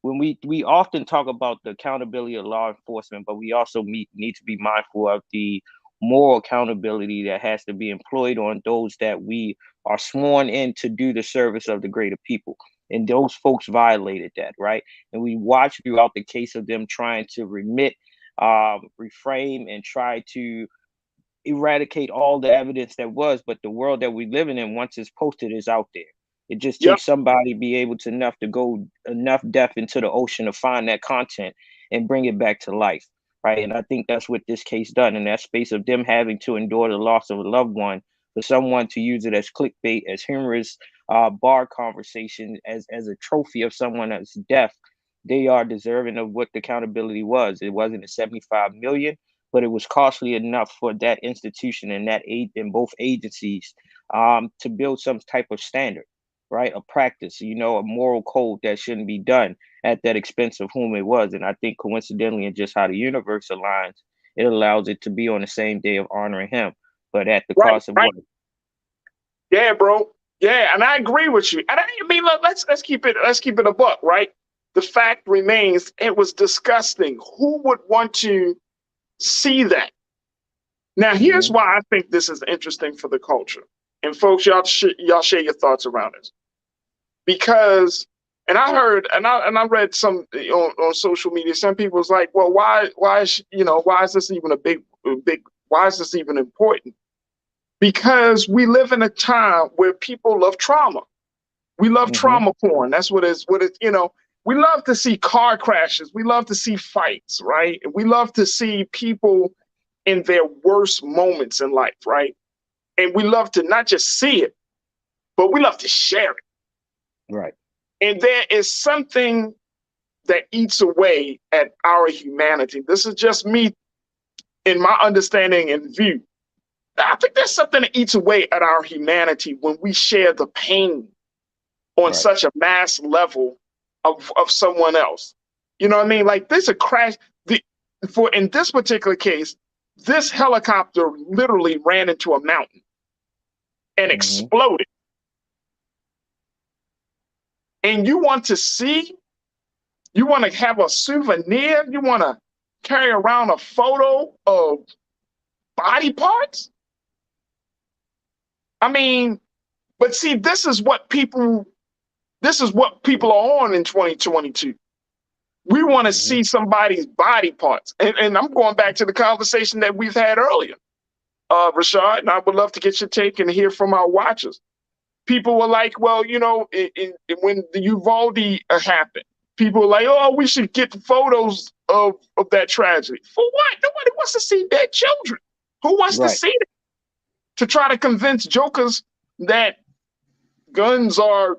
when we often talk about the accountability of law enforcement, but we also need to be mindful of the moral accountability that has to be employed on those that we are sworn in to do the service of the greater people. And those folks violated that, right? And we watched throughout the case of them trying to reframe and try to eradicate all the evidence that was, but the world that we're living in, once it's posted, is out there. It just takes somebody be able to go enough depth into the ocean to find that content and bring it back to life, right? And I think that's what this case done in that space of them having to endure the loss of a loved one, for someone to use it as clickbait, as humorous bar conversation, as a trophy of someone else's death. They are deserving of what the accountability was. It wasn't a 75 million, but it was costly enough for that institution and that aid in both agencies to build some type of standard, right? A practice, a moral code that shouldn't be done at that expense of whom it was. And I think coincidentally, and just how the universe aligns, it allows it to be on the same day of honoring him, but at the cost of what? Yeah, bro. Yeah, and I agree with you. And I mean, let's keep it a buck, right? The fact remains, it was disgusting. Who would want to see that? Now, here's why I think this is interesting for the culture. And folks, y'all share your thoughts around this. Because, and I heard, and I read some on social media, some people was like, well, why is this even why is this even important? Because we live in a time where people love trauma. We love trauma porn. That's what it's, we love to see car crashes. We love to see fights, right? We love to see people in their worst moments in life, right? And we love to not just see it, but we love to share it. Right. And there is something that eats away at our humanity. This is just me in my understanding and view. I think there's something that eats away at our humanity when we share the pain on such a mass level of someone else. You know what I mean? Like, there's a crash. In this particular case, this helicopter literally ran into a mountain and exploded. And you want to have a souvenir? You want to carry around a photo of body parts? I mean, but see, this is what people are on in 2022. We want to see somebody's body parts. And I'm going back to the conversation that we've had earlier, Rashad, and I would love to get your take and hear from our watchers. People were like, well, when the Uvalde happened, people were like, oh, we should get photos of that tragedy. For what? Nobody wants to see dead children. Who wants to see it? To try to convince jokers that guns are,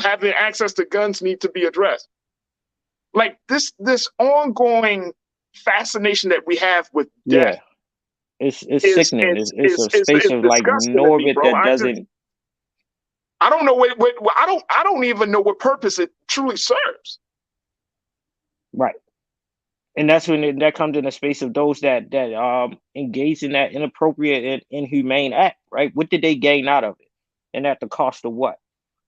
having access to guns need to be addressed. Like this ongoing fascination that we have with death. It's sickening. It's a space of like no of it that doesn't. I don't know what I don't even know what purpose it truly serves. Right. And that's when that comes in a space of those that engage in that inappropriate and inhumane act, right? What did they gain out of it? And at the cost of what?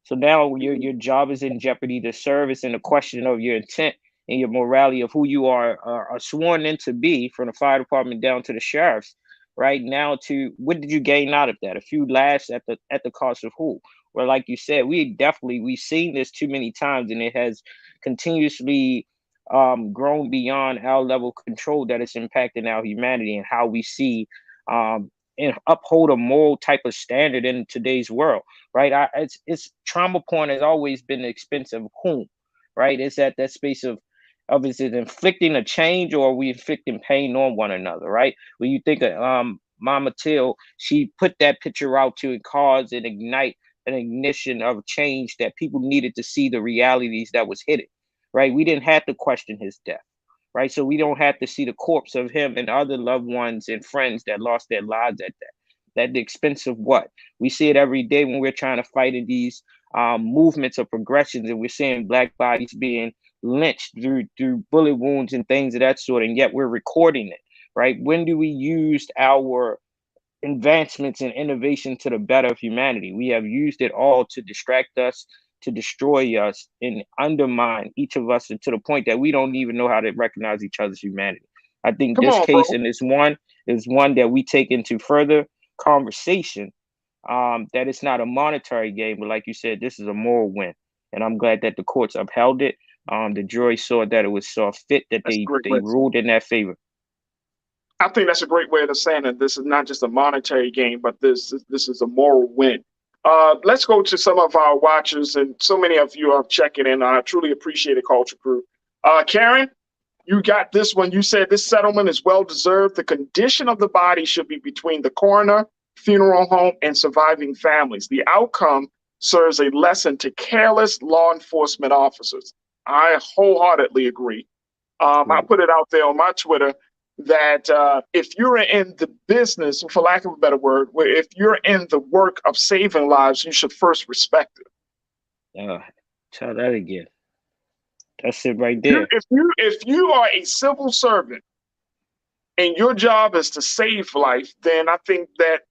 So now your job is in jeopardy. The service and the question of your intent and your morality of who you are sworn in to be, from the fire department down to the sheriffs, right? Now to what did you gain out of that? A few laughs at the cost of who? Well, like you said, we've seen this too many times, and it has continuously grown beyond our level of control that it's impacting our humanity and how we see and uphold a moral type of standard in today's world, right? It's trauma porn has always been the expense of whom, right? It's at that space of is it inflicting a change, or are we inflicting pain on one another, right? When you think of Mama Till, she put that picture out to cause and ignite an ignition of change that people needed to see the realities that was hidden, right? We didn't have to question his death, right? So we don't have to see the corpse of him and other loved ones and friends that lost their lives at that. At the expense of what? We see it every day when we're trying to fight in these movements of progressions, and we're seeing Black bodies being lynched through bullet wounds and things of that sort, and yet we're recording it, right? When do we use our advancements and innovation to the better of humanity? We have used it all to distract us, to destroy us, and undermine each of us to the point that we don't even know how to recognize each other's humanity. I think this case and this one is one that we take into further conversation. That it's not a monetary gain, but like you said, this is a moral win, and I'm glad that the courts upheld it. The jury saw that it was saw fit that they ruled in their favor. I think that's a great way of saying that this is not just a monetary gain, but this is a moral win. Let's go to some of our watchers, and so many of you are checking in. I truly appreciate it, Culture Crew. Karen, you got this one. You said this settlement is well deserved. The condition of the body should be between the coroner, funeral home, and surviving families. The outcome serves a lesson to careless law enforcement officers. I wholeheartedly agree. I put it out there on my Twitter that if you're in the business, for lack of a better word, if you're in the work of saving lives, you should first respect it. Try that again. That's it right there. If you are a civil servant and your job is to save life, then I think that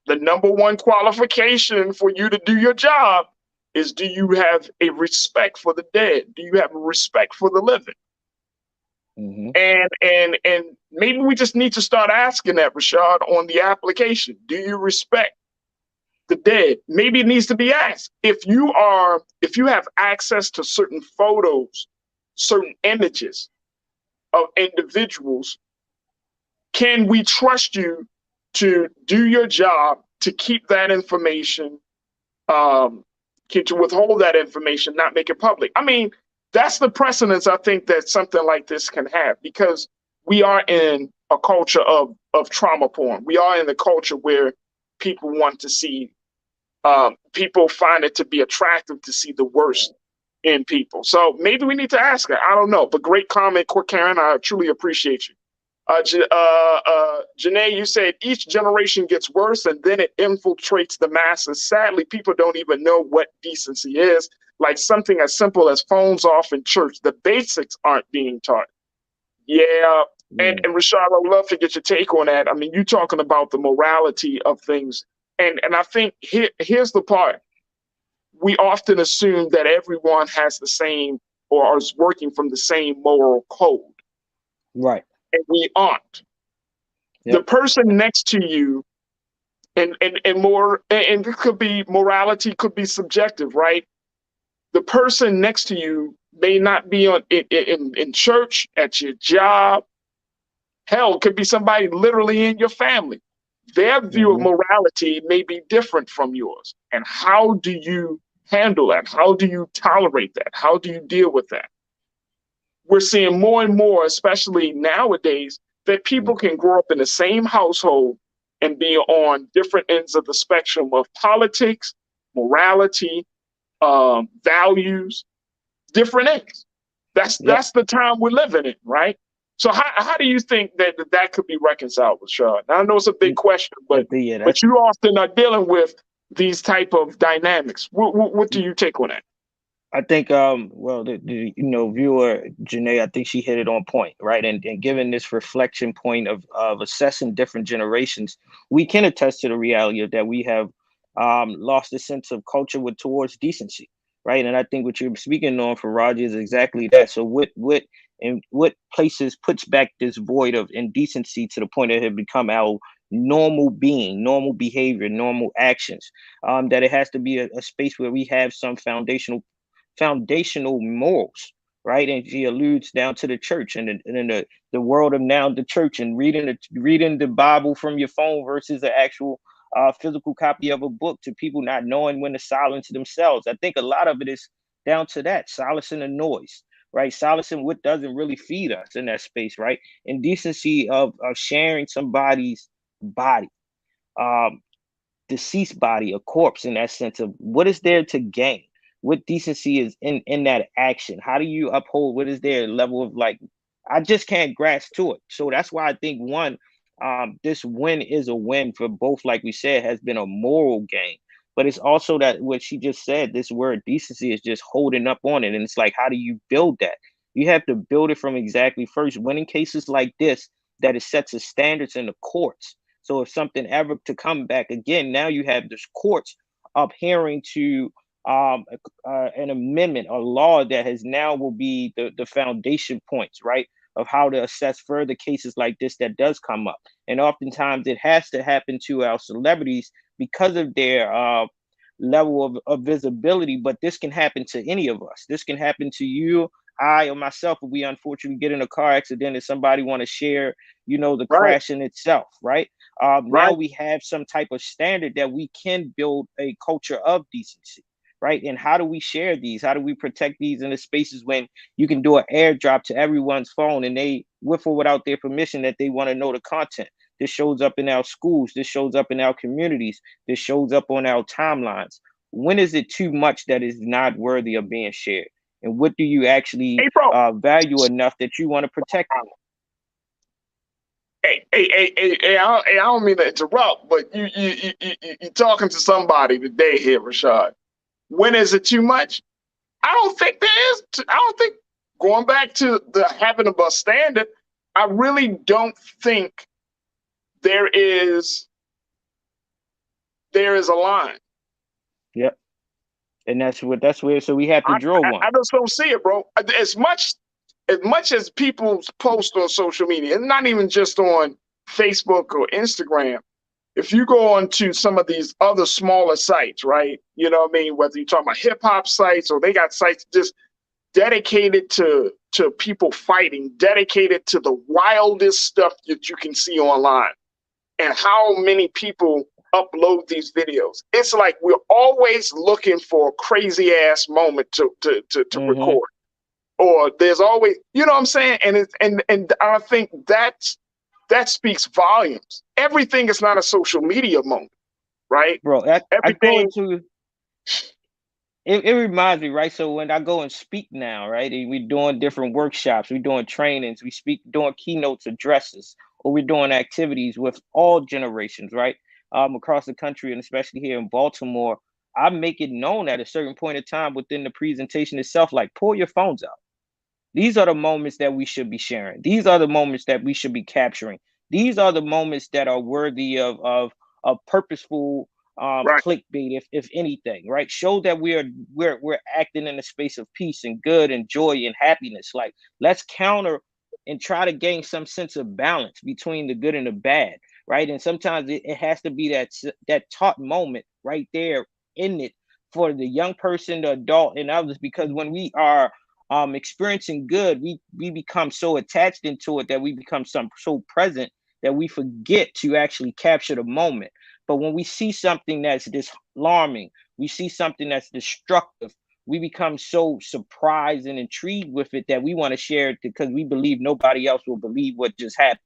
the number one qualification for you to do your job is, do you have a respect for the dead? Do you have a respect for the living? Mm-hmm. And maybe we just need to start asking that, Rashad, on the application. Do you respect the dead? Maybe it needs to be asked. If you have access to certain photos, certain images of individuals, can we trust you to do your job, to keep that information, to withhold that information, not make it public? I mean, that's the precedence I think that something like this can have, because we are in a culture of trauma porn. We are in the culture where people want to see, people find it to be attractive to see the worst in people. So maybe we need to ask her. I don't know. But great comment, Karen. I truly appreciate you. Janae, you said each generation gets worse and then it infiltrates the masses. Sadly, people don't even know what decency is. Like something as simple as phones off in church. The basics aren't being taught. Yeah. And Rashad, I would love to get your take on that. I mean, you're talking about the morality of things. And I think here's the part. We often assume that everyone has the same or is working from the same moral code. Right. And we aren't. Yep. The person next to you, and it could be morality, could be subjective, right? The person next to you may not be in church, at your job. Hell, it could be somebody literally in your family. Their view of morality may be different from yours. And how do you handle that? How do you tolerate that? How do you deal with that? We're seeing more and more, especially nowadays, that people can grow up in the same household and be on different ends of the spectrum of politics, morality, values, different ends. That's the time we're living in, right? So how do you think that could be reconciled with Sean? Now, I know it's a big question, but you often are dealing with these type of dynamics. What do you take on that? I think, well, the viewer, Janae, I think she hit it on point, right? And given this reflection point of assessing different generations, we can attest to the reality of that we have lost a sense of culture towards decency, right? And I think what you're speaking on, Farajii, is exactly that. So what places puts back this void of indecency to the point that it had become our normal being, normal behavior, normal actions, that it has to be a space where we have some foundational morals, right? And she alludes down to the church and in the world of now the church, and reading the Bible from your phone versus the actual physical copy of a book, to people not knowing when to silence themselves. I think a lot of it is down to that, silencing the noise, right? Silencing what doesn't really feed us in that space, right? Indecency of sharing somebody's body, deceased body, a corpse, in that sense of what is there to gain. What decency is in that action? How do you uphold? What is their level of, like, I just can't grasp to it. So that's why I think this win is a win for both. Like we said, has been a moral gain, but it's also that what she just said, this word decency is just holding up on it. And it's like, how do you build that? You have to build it from exactly first winning cases like this, that it sets the standards in the courts. So if something ever to come back again, now you have this courts adhering to an amendment, a law that has now will be the foundation points, right, of how to assess further cases like this that does come up. And oftentimes it has to happen to our celebrities because of their level of visibility, but this can happen to any of us. This can happen to you, I, or myself if we unfortunately get in a car accident and somebody want to share, the crash in itself, right? Now we have some type of standard that we can build a culture of decency, right? And how do we share these? How do we protect these in the spaces when you can do an airdrop to everyone's phone and they, with or without their permission, that they want to know the content? This shows up in our schools. This shows up in our communities. This shows up on our timelines. When is it too much that is not worthy of being shared? And what do you actually value enough that you want to protect them? Hey, I don't mean to interrupt, but you're talking to somebody today here, Rashad. When is it too much? I don't think there is. I don't think, going back to the having a bus standard, I really don't think there is a line. Yep. And that's where, so we have to draw one. I just don't see it, bro. As much as people post on social media, and not even just on Facebook or Instagram, if you go on to some of these other smaller sites, right? You know what I mean? Whether you're talking about hip hop sites or they got sites just dedicated to people fighting, dedicated to the wildest stuff that you can see online. And how many people upload these videos. It's like we're always looking for a crazy ass moment to record. Or there's always, you know what I'm saying? And I think that speaks volumes. Everything is not a social media moment, right? Bro, it reminds me, right? So when I go and speak now, right, and we're doing different workshops, we're doing trainings, doing keynotes, addresses, or we're doing activities with all generations, right? Across the country, and especially here in Baltimore, I make it known at a certain point in time within the presentation itself, like, pull your phones out. These are the moments that we should be sharing. These are the moments that we should be capturing. These are the moments that are worthy of purposeful clickbait, if anything, right? Show that we're acting in a space of peace and good and joy and happiness. Like, let's counter and try to gain some sense of balance between the good and the bad, right? And sometimes it has to be that taught moment right there in it for the young person, the adult, and others, because when we are experiencing good, we become so attached into it that we become so present that we forget to actually capture the moment. But when we see something that's alarming, we see something that's destructive, we become so surprised and intrigued with it that we want to share it because we believe nobody else will believe what just happened,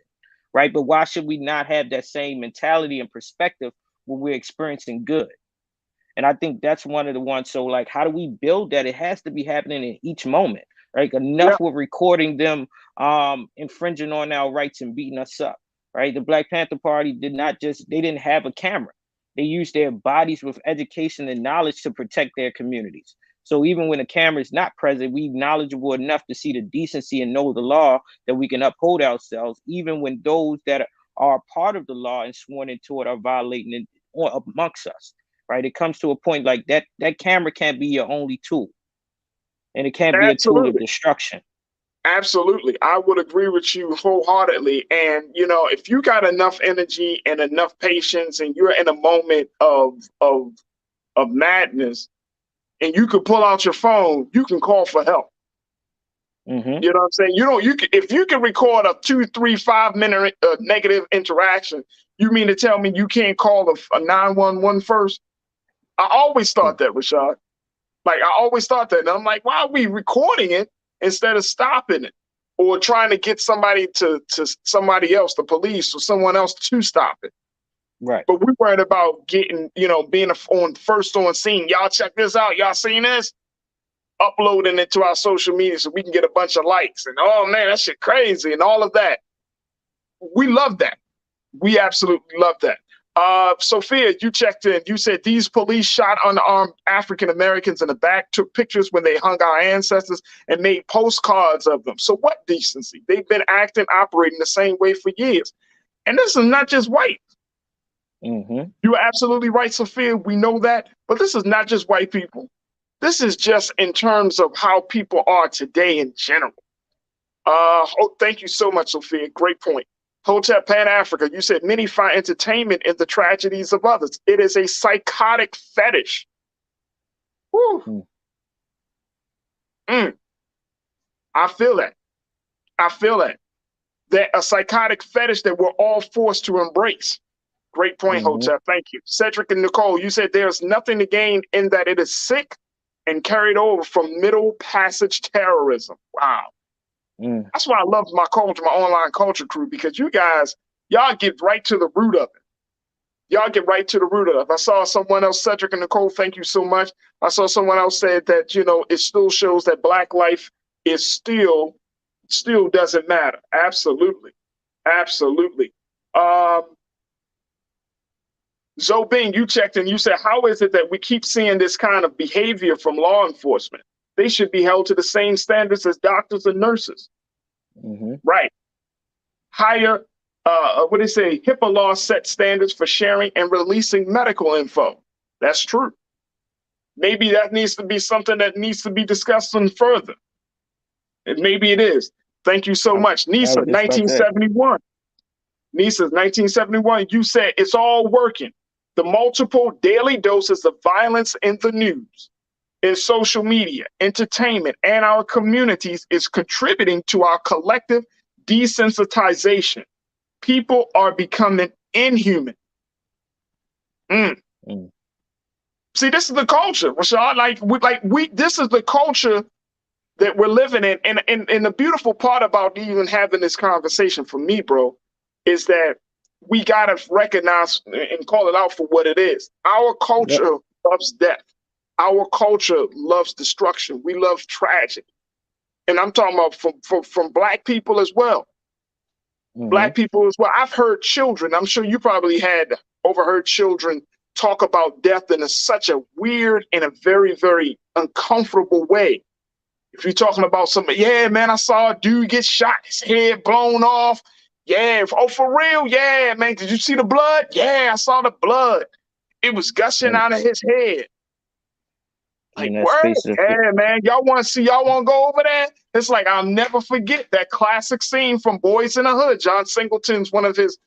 right? But why should we not have that same mentality and perspective when we're experiencing good? And I think that's one of the ones. So, like, how do we build that? It has to be happening in each moment, right? Enough with recording them infringing on our rights and beating us up, right? The Black Panther Party they didn't have a camera. They used their bodies with education and knowledge to protect their communities. So even when the camera is not present, we're knowledgeable enough to see the decency and know the law that we can uphold ourselves, even when those that are part of the law and sworn into it are violating it amongst us, right? It comes to a point like that camera can't be your only tool, and it can't be a tool of destruction. Absolutely. I would agree with you wholeheartedly. And, if you got enough energy and enough patience and you're in a moment of madness, and you could pull out your phone, you can call for help. Mm-hmm. You know what I'm saying? If you can record a 2, 3, 5 minute negative interaction, you mean to tell me you can't call a 911 first? I always thought that, Rashad. Like, I always thought that. And I'm like, why are we recording it instead of stopping it or trying to get somebody to somebody else, the police or someone else, to stop it? Right. But we worried about getting, being first on scene. Y'all check this out. Y'all seen this? Uploading it to our social media so we can get a bunch of likes. And, oh, man, that shit crazy and all of that. We love that. We absolutely love that. Sophia, you checked in. You said these police shot unarmed African Americans in the back, took pictures when they hung our ancestors, and made postcards of them. So what decency? They've been operating the same way for years. And this is not just white. Mm-hmm. You are absolutely right, Sophia. We know that. But this is not just white people. This is just in terms of how people are today in general. Thank you so much, Sophia. Great point. Hotep Pan Africa, you said many find entertainment in the tragedies of others. It is a psychotic fetish. Woo. I feel that. I feel that. That a psychotic fetish that we're all forced to embrace. Great point, Hotep. Thank you. Cedric and Nicole, you said there's nothing to gain in that it is sick and carried over from Middle Passage terrorism. Wow. That's why I love my culture, my online culture crew, because you guys, y'all get right to the root of it. Y'all get right to the root of it. I saw someone else, Cedric and Nicole, thank you so much. I saw someone else said that, you know, it still shows that Black life is still doesn't matter. Absolutely. Absolutely. Zobing, you checked and you said, how is it that we keep seeing this kind of behavior from law enforcement? They should be held to the same standards as doctors and nurses. Right. Higher, what do they say? HIPAA laws set standards for sharing and releasing medical info. That's true. Maybe that needs to be something that needs to be discussed further. And maybe it is. Thank you so much. Nisa, 1971. Nisa, 1971, you said it's all working. The multiple daily doses of violence in the news, in social media, entertainment, and our communities is contributing to our collective desensitization. People are becoming inhuman. See, this is the culture, Rashad. This is the culture that we're living in. And the beautiful part about even having this conversation for me, bro, is that we gotta recognize and call it out for what it is. Our culture loves death. Our culture loves destruction. We love tragedy. And I'm talking about from Black people as well. Black people as well. I've heard children, I'm sure you probably had overheard children talk about death in such a weird and a very, very uncomfortable way. If you're talking about somebody, yeah, man, I saw a dude get shot, his head blown off. Yeah, oh, for real? Yeah, man, did you see the blood? Yeah, I saw the blood. It was gushing out of his head. Like, word? Yeah, man, y'all want to go over there? It's like, I'll never forget that classic scene from Boys in the Hood. John Singleton's one of his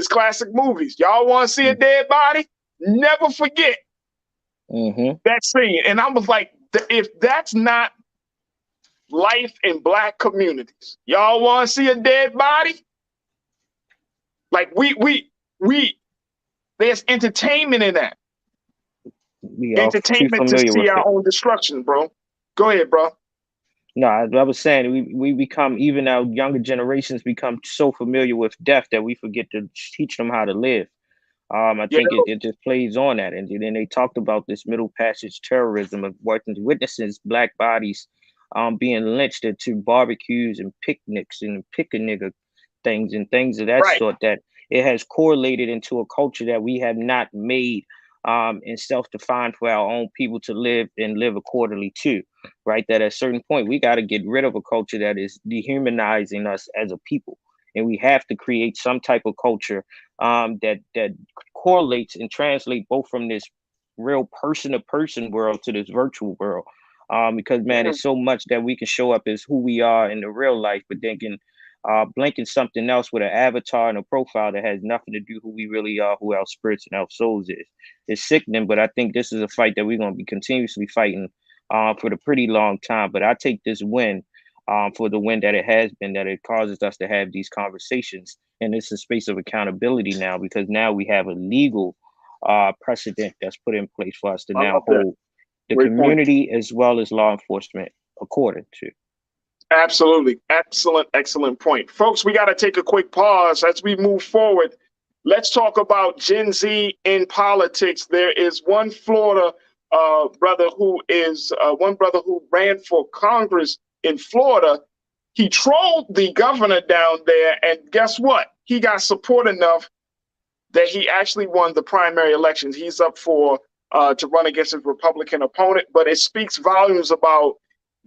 classic movies. Y'all want to see a dead body? Never forget that scene. And I was like, if that's not life in Black communities, y'all want to see a dead body? Like there's entertainment in that. Entertainment to see our own destruction, bro. Go ahead, bro. No, I was saying we become, even our younger generations become so familiar with death that we forget to teach them how to live. I think it just plays on that. And then they talked about this Middle Passage terrorism of witnesses Black bodies being lynched into barbecues and picnics and pick-a-nigga things and things of that sort, that it has correlated into a culture that we have not made and self-defined for our own people to live and live accordingly to, right? That at a certain point, we got to get rid of a culture that is dehumanizing us as a people. And we have to create some type of culture that correlates and translates both from this real person-to-person world to this virtual world. Because, man, there's so much that we can show up as who we are in the real life, but then can blinking something else with an avatar and a profile that has nothing to do who we really are, who our spirits and our souls is. It's sickening, but I think this is a fight that we're going to be continuously fighting for the pretty long time. But I take this win for the win that it has been, that it causes us to have these conversations. And it's a space of accountability now, because now we have a legal precedent that's put in place for us to now hold the community as well as law enforcement according to. Absolutely. Excellent point. Folks, we got to take a quick pause as we move forward. Let's talk about Gen Z in politics. There is one Florida brother who ran for Congress in Florida. He trolled the governor down there, and guess what? He got support enough that he actually won the primary elections. He's up for to run against his Republican opponent, but it speaks volumes about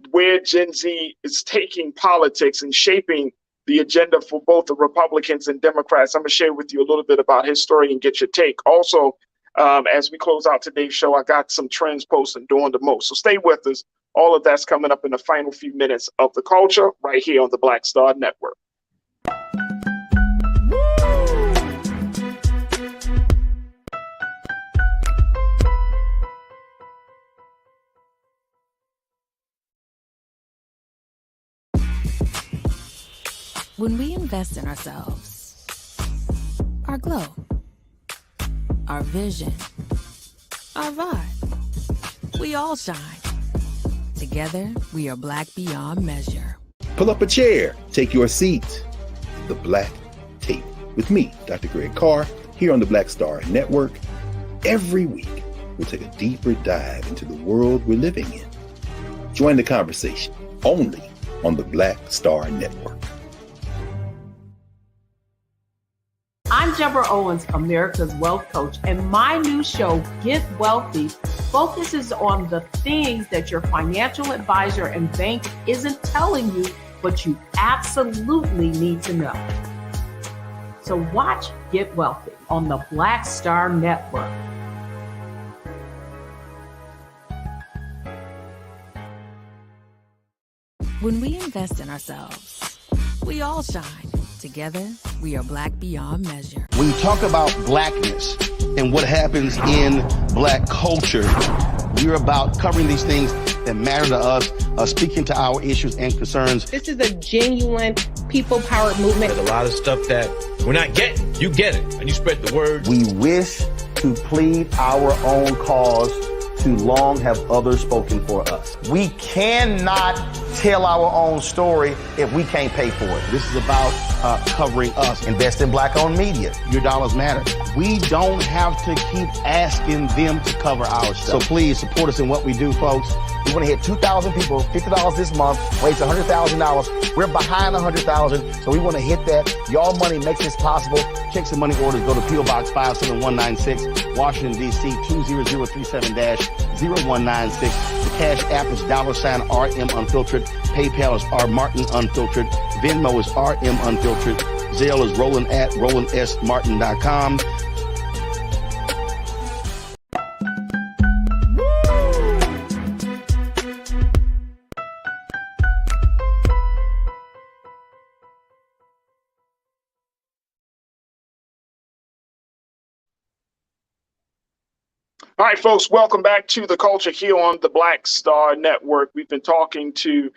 where Gen Z is taking politics and shaping the agenda for both the Republicans and Democrats. I'm going to share with you a little bit about his story and get your take. Also, as we close out today's show, I got some trends posted doing the most. So stay with us. All of that's coming up in the final few minutes of The Culture right here on the Black Star Network. When we invest in ourselves, our glow, our vision, our vibe, we all shine. Together, we are Black beyond measure. Pull up a chair, take your seat. The Black Tape with me, Dr. Greg Carr, here on the Black Star Network. Every week, we'll take a deeper dive into the world we're living in. Join the conversation only on the Black Star Network. I'm Deborah Owens, America's Wealth Coach, and my new show, Get Wealthy, focuses on the things that your financial advisor and bank isn't telling you, but you absolutely need to know. So watch Get Wealthy on the Black Star Network. When we invest in ourselves, we all shine. Together, we are Black beyond measure. When you talk about blackness and what happens in Black culture, we're about covering these things that matter to us, speaking to our issues and concerns. This is a genuine people-powered movement. There's a lot of stuff that we're not getting. You get it, and you spread the word. We wish to plead our own cause. Too long have others spoken for us. We cannot tell our own story if we can't pay for it. This is about covering us. Invest in Black-owned media. Your dollars matter. We don't have to keep asking them to cover our stuff. So please support us in what we do, folks. We want to hit 2,000 people, $50 this month, raise $100,000. We're behind 100,000, so we want to hit that. Y'all money makes this possible. Checks and money orders go to P.O. Box 57196, Washington, D.C. 20037-0196. The Cash App is $RM Unfiltered. PayPal is R Martin Unfiltered. Venmo is RM Unfiltered. Zelle is Roland at RolandSMartin.com. All right, folks, welcome back to The Culture here on the Black Star Network. We've been talking to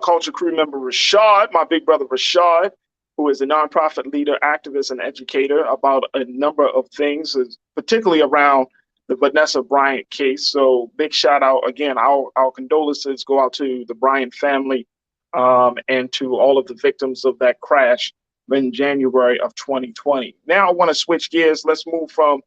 Culture crew member Rashad, my big brother Rashad, who is a nonprofit leader, activist, and educator about a number of things, particularly around the Vanessa Bryant case. So big shout out again. Our condolences go out to the Bryant family and to all of the victims of that crash in January of 2020. Now I want to switch gears. Let's move from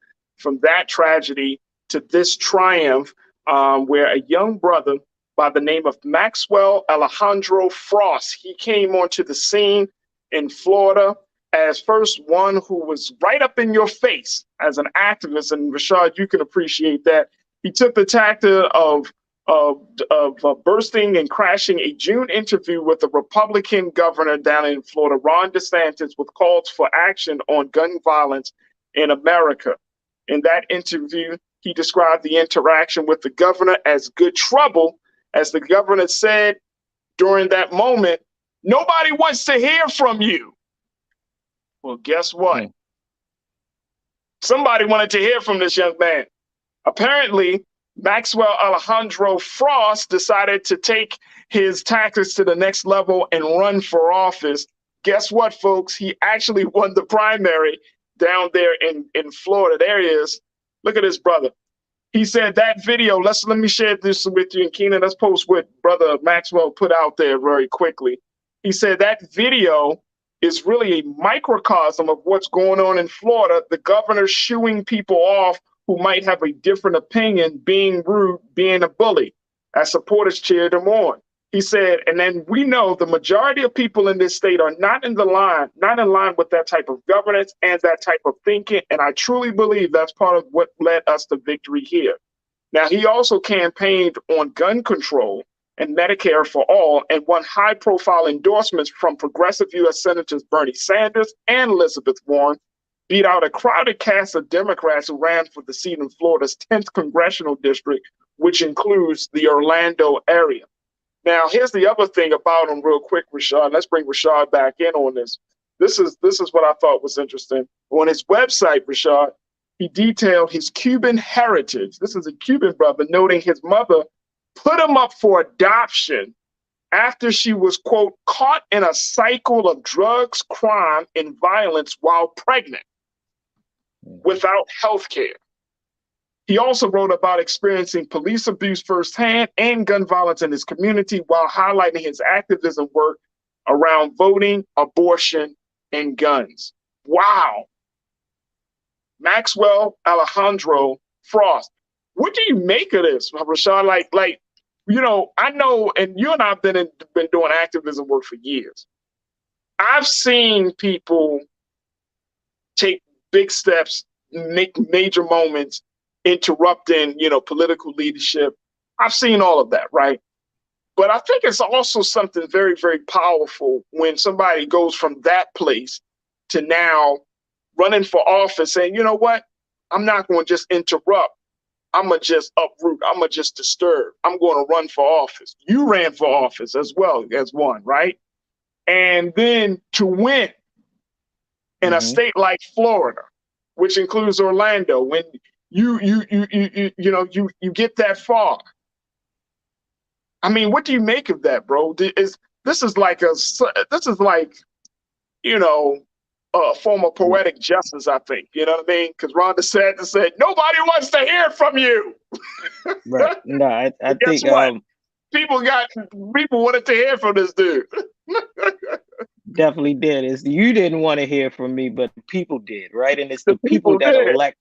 that tragedy to this triumph, where a young brother by the name of Maxwell Alejandro Frost, he came onto the scene in Florida as first one who was right up in your face as an activist. And Rashad, you can appreciate that. He took the tactic of bursting and crashing a June interview with the Republican governor down in Florida, Ron DeSantis, with calls for action on gun violence in America. In that interview, he described the interaction with the governor as good trouble. As the governor said during that moment, nobody wants to hear from you. Well, guess what? Somebody wanted to hear from this young man. Apparently, Maxwell Alejandro Frost decided to take his tactics to the next level and run for office. Guess what, folks? He actually won the primary down there in Florida. There he is. Look at his brother. He said that video, let me share this with you, and Keenan, let's post what Brother Maxwell put out there very quickly. He said that video is really a microcosm of what's going on in Florida. The governor shooing people off who might have a different opinion, being rude, being a bully, as supporters cheered him on. He said, and then we know the majority of people in this state are not in line with that type of governance and that type of thinking. And I truly believe that's part of what led us to victory here. Now, he also campaigned on gun control and Medicare for all and won high profile endorsements from progressive U.S. Senators Bernie Sanders and Elizabeth Warren, beat out a crowded cast of Democrats who ran for the seat in Florida's 10th congressional district, which includes the Orlando area. Now, here's the other thing about him real quick, Rashad. Let's bring Rashad back in on this. This is what I thought was interesting. On his website, Rashad, he detailed his Cuban heritage. This is a Cuban brother, noting his mother put him up for adoption after she was, quote, caught in a cycle of drugs, crime, and violence while pregnant without health care. He also wrote about experiencing police abuse firsthand and gun violence in his community while highlighting his activism work around voting, abortion, and guns. Wow. Maxwell Alejandro Frost. What do you make of this, Rashad? Like, you know, I know, and you and I have been doing activism work for years. I've seen people take big steps, make major moments, interrupting, you know, political leadership. I've seen all of that, right? But I think it's also something very, very powerful when somebody goes from that place to now running for office saying, you know what, I'm not going to just interrupt. I'm going to just uproot. I'm going to just disturb. I'm going to run for office. You ran for office as well as one, right? And then to win in a state like Florida, which includes Orlando, when you get that far. I mean, what do you make of that, bro? This is like, you know, a form of poetic justice, I think. You know what I mean? Because Ron DeSantis said, nobody wants to hear from you. Right. No, I think people wanted to hear from this dude. Definitely did. You didn't want to hear from me, but people did, right? And it's the people that elect.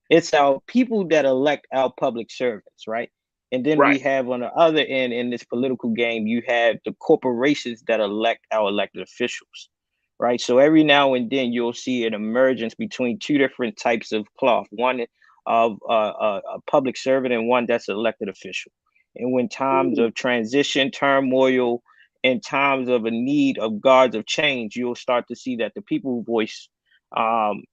It's our people that elect our public servants, right? And then we have on the other end in this political game, you have the corporations that elect our elected officials, right? So every now and then you'll see an emergence between two different types of cloth, one of a public servant and one that's an elected official. And when times of transition, turmoil, and times of a need of guards of change, you'll start to see that the people's voice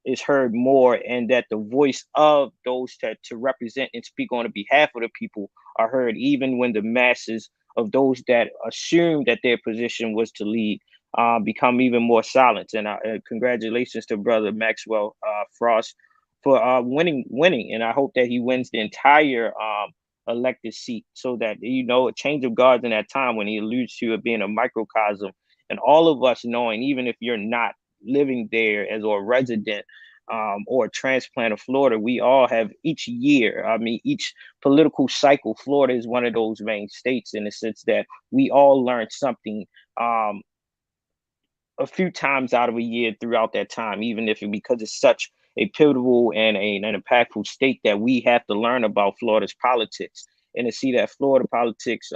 is heard more, and that the voice of those to represent and speak on the behalf of the people are heard, even when the masses of those that assume that their position was to lead become even more silent. And congratulations to Brother Maxwell Frost for winning, and I hope that he wins the entire elected seat, so that, you know, a change of guards in that time when he alludes to it being a microcosm, and all of us knowing, even if you're not living there as a resident or a transplant of Florida, we all have each year, each political cycle, Florida is one of those main states in the sense that we all learn something a few times out of a year throughout that time, even if because it's such a pivotal and an impactful state that we have to learn about Florida's politics, and to see that Florida politics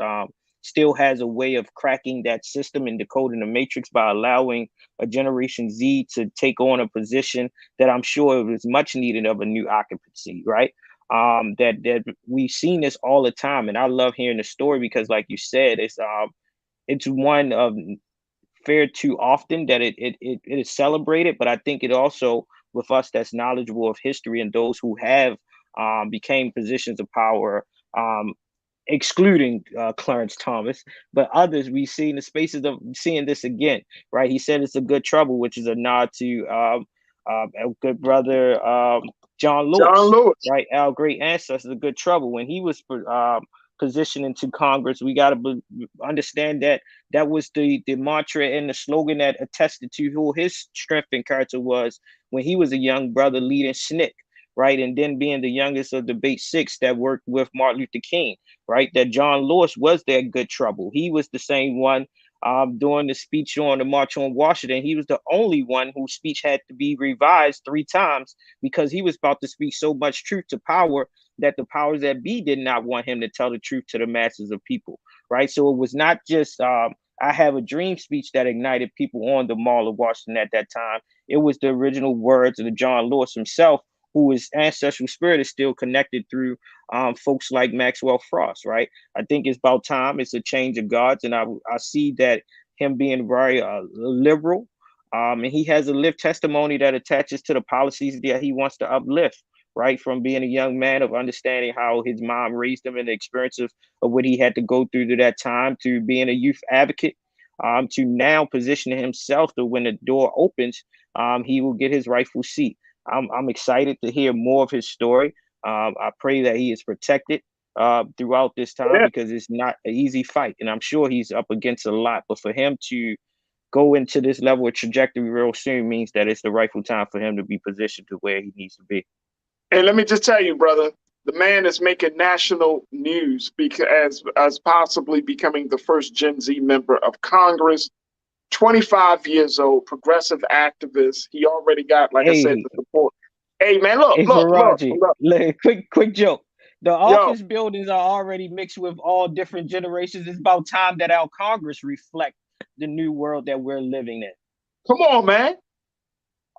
still has a way of cracking that system and decoding the matrix by allowing a Generation Z to take on a position that I'm sure is much needed of a new occupancy, right? That we've seen this all the time, and I love hearing the story because, like you said, it's one of fair too often that it is celebrated, but I think it also, with us that's knowledgeable of history and those who have became positions of power, excluding Clarence Thomas, but others, we see in the spaces of seeing this again, right? He said it's a good trouble, which is a nod to our good brother John Lewis, right? Our great ancestor, a good trouble. When he was positioned into Congress, we got to understand that was the mantra and the slogan that attested to who his strength and character was when he was a young brother leading SNCC. Right. And then being the youngest of the Big Six that worked with Martin Luther King. Right. That John Lewis was that good trouble. He was the same one during the speech on the March on Washington. He was the only one whose speech had to be revised 3 times because he was about to speak so much truth to power that the powers that be did not want him to tell the truth to the masses of people. Right. So it was not just I have a dream speech that ignited people on the Mall of Washington at that time. It was the original words of the John Lewis himself, who his ancestral spirit is still connected through folks like Maxwell Frost, right? I think it's about time. It's a change of guards. And I see that him being very liberal, and he has a lived testimony that attaches to the policies that he wants to uplift, right? From being a young man, of understanding how his mom raised him and the experience of what he had to go through to that time, to being a youth advocate, to now positioning himself to when the door opens, he will get his rightful seat. I'm excited to hear more of his story. I pray that he is protected throughout this time, because it's not an easy fight. And I'm sure he's up against a lot. But for him to go into this level of trajectory real soon means that it's the rightful time for him to be positioned to where he needs to be. And let me just tell you, brother, the man is making national news because as possibly becoming the first Gen Z member of Congress. 25 years old, progressive activist. He already got, like I said, the support. Hey, man, look. Farajii, quick joke. The office buildings are already mixed with all different generations. It's about time that our Congress reflect the new world that we're living in. Come on, man.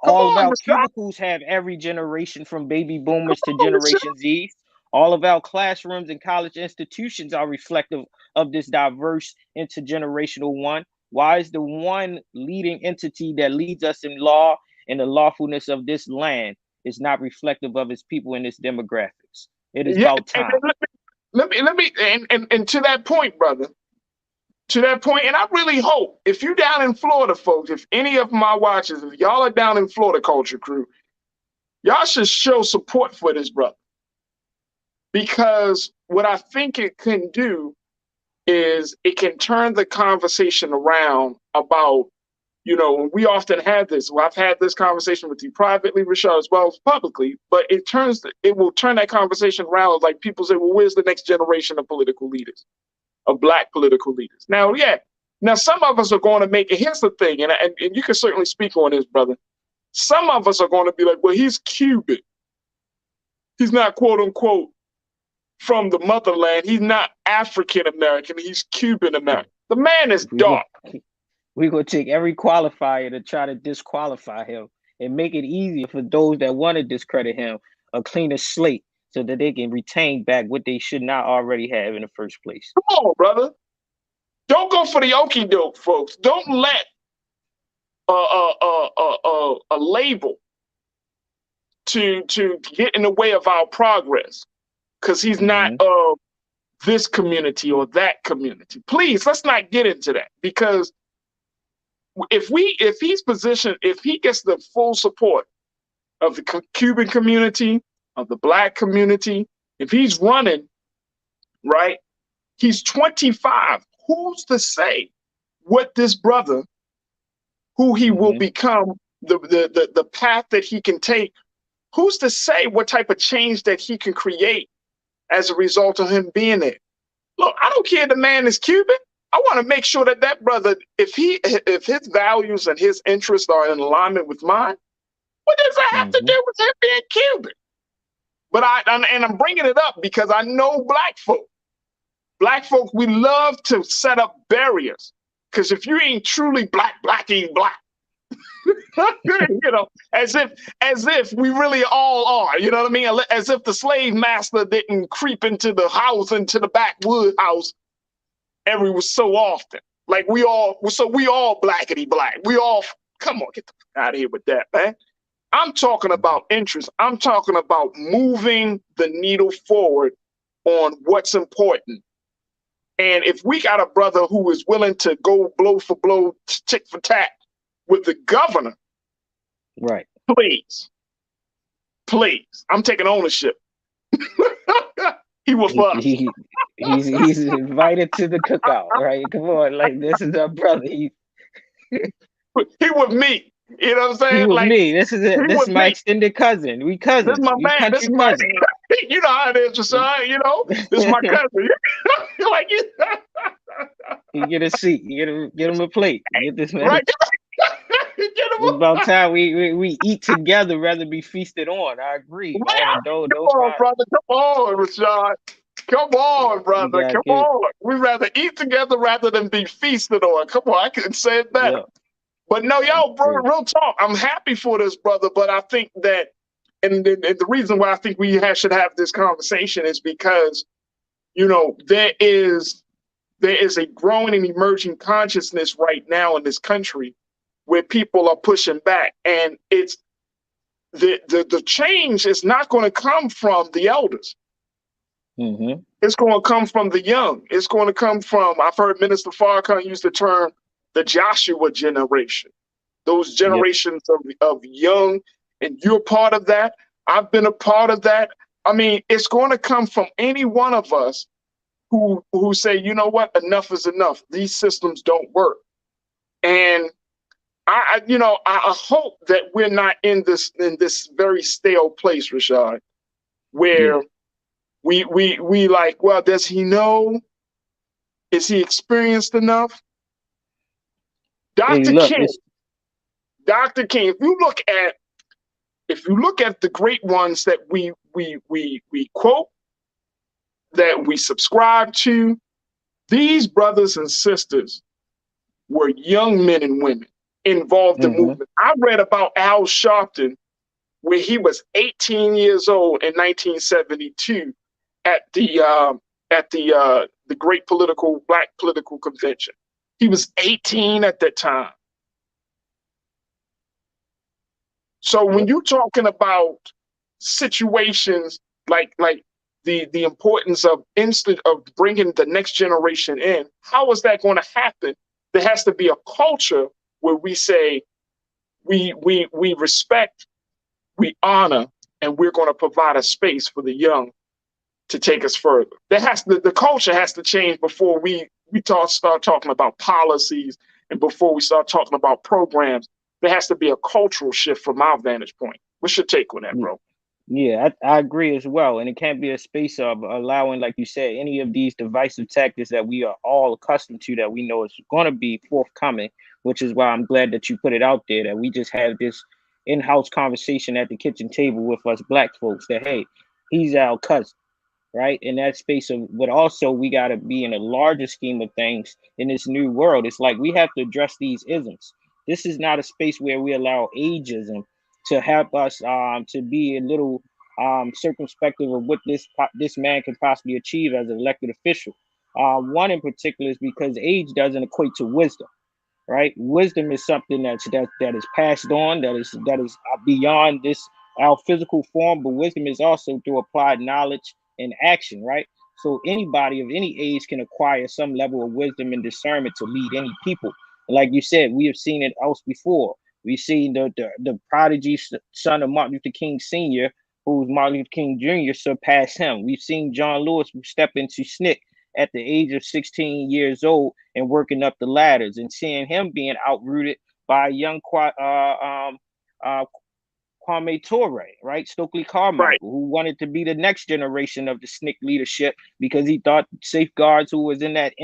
All of our cubicles have every generation, from baby boomers to Generation Z. All of our classrooms and college institutions are reflective of this diverse intergenerational one. Why is the one leading entity that leads us in law and the lawfulness of this land is not reflective of its people and its demographics? It is about time. Let me, and to that point, brother, to that point, and I really hope if you down in Florida, folks, if any of my watchers, if y'all are down in Florida, Culture Crew, y'all should show support for this brother. Because what I think it can do is it can turn the conversation around about, we often have this. Well, I've had this conversation with you privately, Rashad, as well as publicly, but it will turn that conversation around. Like people say, well, where's the next generation of political leaders, of Black political leaders? Now, some of us are going to make it. Here's the thing, and you can certainly speak on this, brother. Some of us are going to be like, well, he's Cuban. He's not, quote unquote, from the motherland. He's not African American. He's Cuban American. The man is dark. We're going to take every qualifier to try to disqualify him and make it easier for those that want to discredit him, a cleaner slate, so that they can retain back what they should not already have in the first place. Come on, brother. Don't go for the okie doke, folks. Don't let a label to get in the way of our progress because he's not of this community or that community. Please, let's not get into that, because if he's positioned, if he gets the full support of the Cuban community, of the Black community, if he's running, right, he's 25. Who's to say what this brother, who he will become, the path that he can take, who's to say what type of change that he can create as a result of him being there? Look, I don't care if the man is Cuban. I want to make sure that brother, if his values and his interests are in alignment with mine, what does that have to do with him being Cuban? But I'm bringing it up because I know Black folk. Black folk, we love to set up barriers, because if you ain't truly Black, Black ain't Black. As if we really all are, you know what I mean? As if the slave master didn't creep into the house, into the backwood house every so often. Like we all blackety black. We all, come on, get the fuck out of here with that, man. I'm talking about interest. I'm talking about moving the needle forward on what's important. And if we got a brother who is willing to go blow for blow, tick for tack with the governor, right? Please, I'm taking ownership. He was us. He's invited to the cookout, right? Come on, like, this is our brother. He with me. You know what I'm saying? He with me. This is it. This is my extended cousin. We cousins. This is my man. This is my cousin. You know how it is, Rashawn. You know, this is my cousin. Like you get a seat. You get him a plate. Get this man. Right. It's about time we eat together rather than be feasted on. I agree. Man. Come on, brother. Come on, Rashawn. Come on, brother. Come on. We'd rather eat together rather than be feasted on. Come on, I couldn't say it better. Yeah. But no, yo, bro, real talk. I'm happy for this brother, but I think that, and the reason why I think we should have this conversation is because, you know, there is a growing and emerging consciousness right now in this country where people are pushing back, and the change is not going to come from the elders. Mm-hmm. It's going to come from the young. It's going to come from, I've heard Minister Farrakhan use the term, the Joshua generation. Those generations of young, and you're part of that. I've been a part of that. I mean, it's going to come from any one of us who say, you know what, enough is enough. These systems don't work. And I hope that we're not in this very stale place, Rashad, where we like, well, does he know? Is he experienced enough? Dr. King, if you look at the great ones that we quote, that we subscribe to, these brothers and sisters were young men and women involved in movement. I read about Al Sharpton, where he was 18 years old in 1972 at the great black political convention. He was 18 at that time. So when you're talking about situations like the importance of bringing the next generation in, how is that going to happen? There has to be a culture where we say we respect, we honor, and we're going to provide a space for the young to take us further. The culture has to change before we start talking about policies, and before we start talking about programs. There has to be a cultural shift from our vantage point. What's your take on that, bro? Yeah, I agree as well. And it can't be a space of allowing, like you said, any of these divisive tactics that we are all accustomed to, that we know is going to be forthcoming, which is why I'm glad that you put it out there, that we just have this in-house conversation at the kitchen table with us black folks that, hey, he's our cousin, right? In that space of, but also we got to be in a larger scheme of things in this new world. It's like we have to address these isms. This is not a space where we allow ageism to help us to be a little circumspective of what this man can possibly achieve as an elected official. One in particular is because age doesn't equate to wisdom, right? Wisdom is something that is passed on, that is beyond this our physical form, but wisdom is also through applied knowledge and action, right? So anybody of any age can acquire some level of wisdom and discernment to lead any people. Like you said, we have seen it else before. We've seen the prodigy son of Martin Luther King Sr., who's Martin Luther King Jr., surpass him. We've seen John Lewis step into SNCC at the age of 16 years old and working up the ladders, and seeing him being outrooted by a young Kwame Ture, right? Stokely Carmichael, who wanted to be the next generation of the SNCC leadership because he thought safeguards, who was in that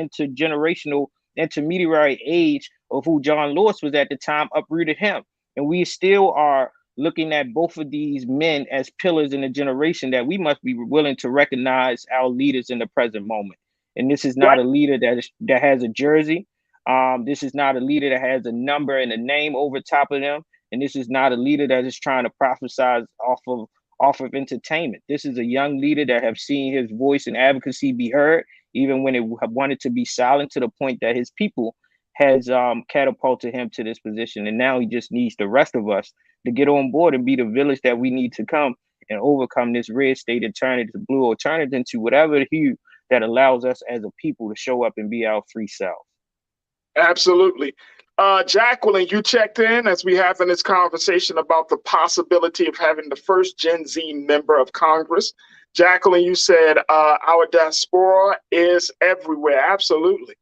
intermediary age of who John Lewis was at the time, uprooted him. And we still are looking at both of these men as pillars in a generation that we must be willing to recognize our leaders in the present moment. And this is not a leader that has a jersey. This is not a leader that has a number and a name over top of them. And this is not a leader that is trying to prophesize off of entertainment. This is a young leader that have seen his voice and advocacy be heard, even when it wanted to be silent, to the point that his people has catapulted him to this position. And now he just needs the rest of us to get on board and be the village that we need to come and overcome this red state and turn it to blue, or turn it into whatever hue that allows us as a people to show up and be our free selves. Absolutely. Jacqueline, you checked in as we having this conversation about the possibility of having the first Gen Z member of Congress. Jacqueline, you said our diaspora is everywhere. Absolutely.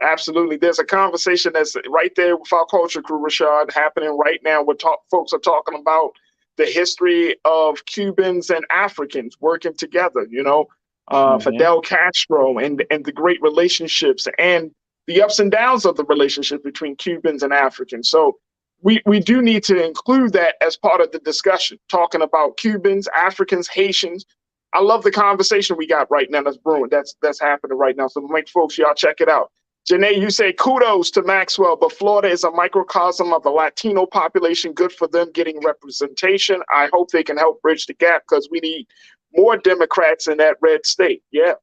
Absolutely. There's a conversation that's right there with our culture crew, Rashad, happening right now. Folks are talking about the history of Cubans and Africans working together, Fidel Castro and the great relationships and the ups and downs of the relationship between Cubans and Africans. So we do need to include that as part of the discussion, talking about Cubans, Africans, Haitians. I love the conversation we got right now that's brewing. That's happening right now. So make folks, y'all check it out. Janae, you say kudos to Maxwell, but Florida is a microcosm of the Latino population. Good for them getting representation. I hope they can help bridge the gap, because we need more Democrats in that red state. Yeah,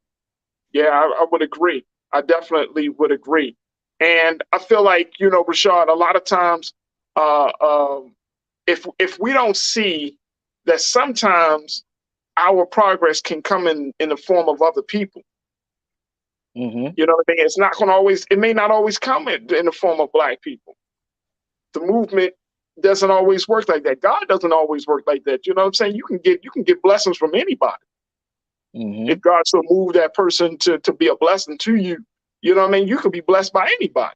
I would agree. I definitely would agree. And I feel like, Rashad, a lot of times, if we don't see that sometimes our progress can come in the form of other people. Mm-hmm. You know what I mean? It's not going to always, it may not always come in the form of Black people. The movement doesn't always work like that. God doesn't always work like that. You know what I'm saying? You can get blessings from anybody. Mm-hmm. If God so move that person to be a blessing to you, you know what I mean? You could be blessed by anybody.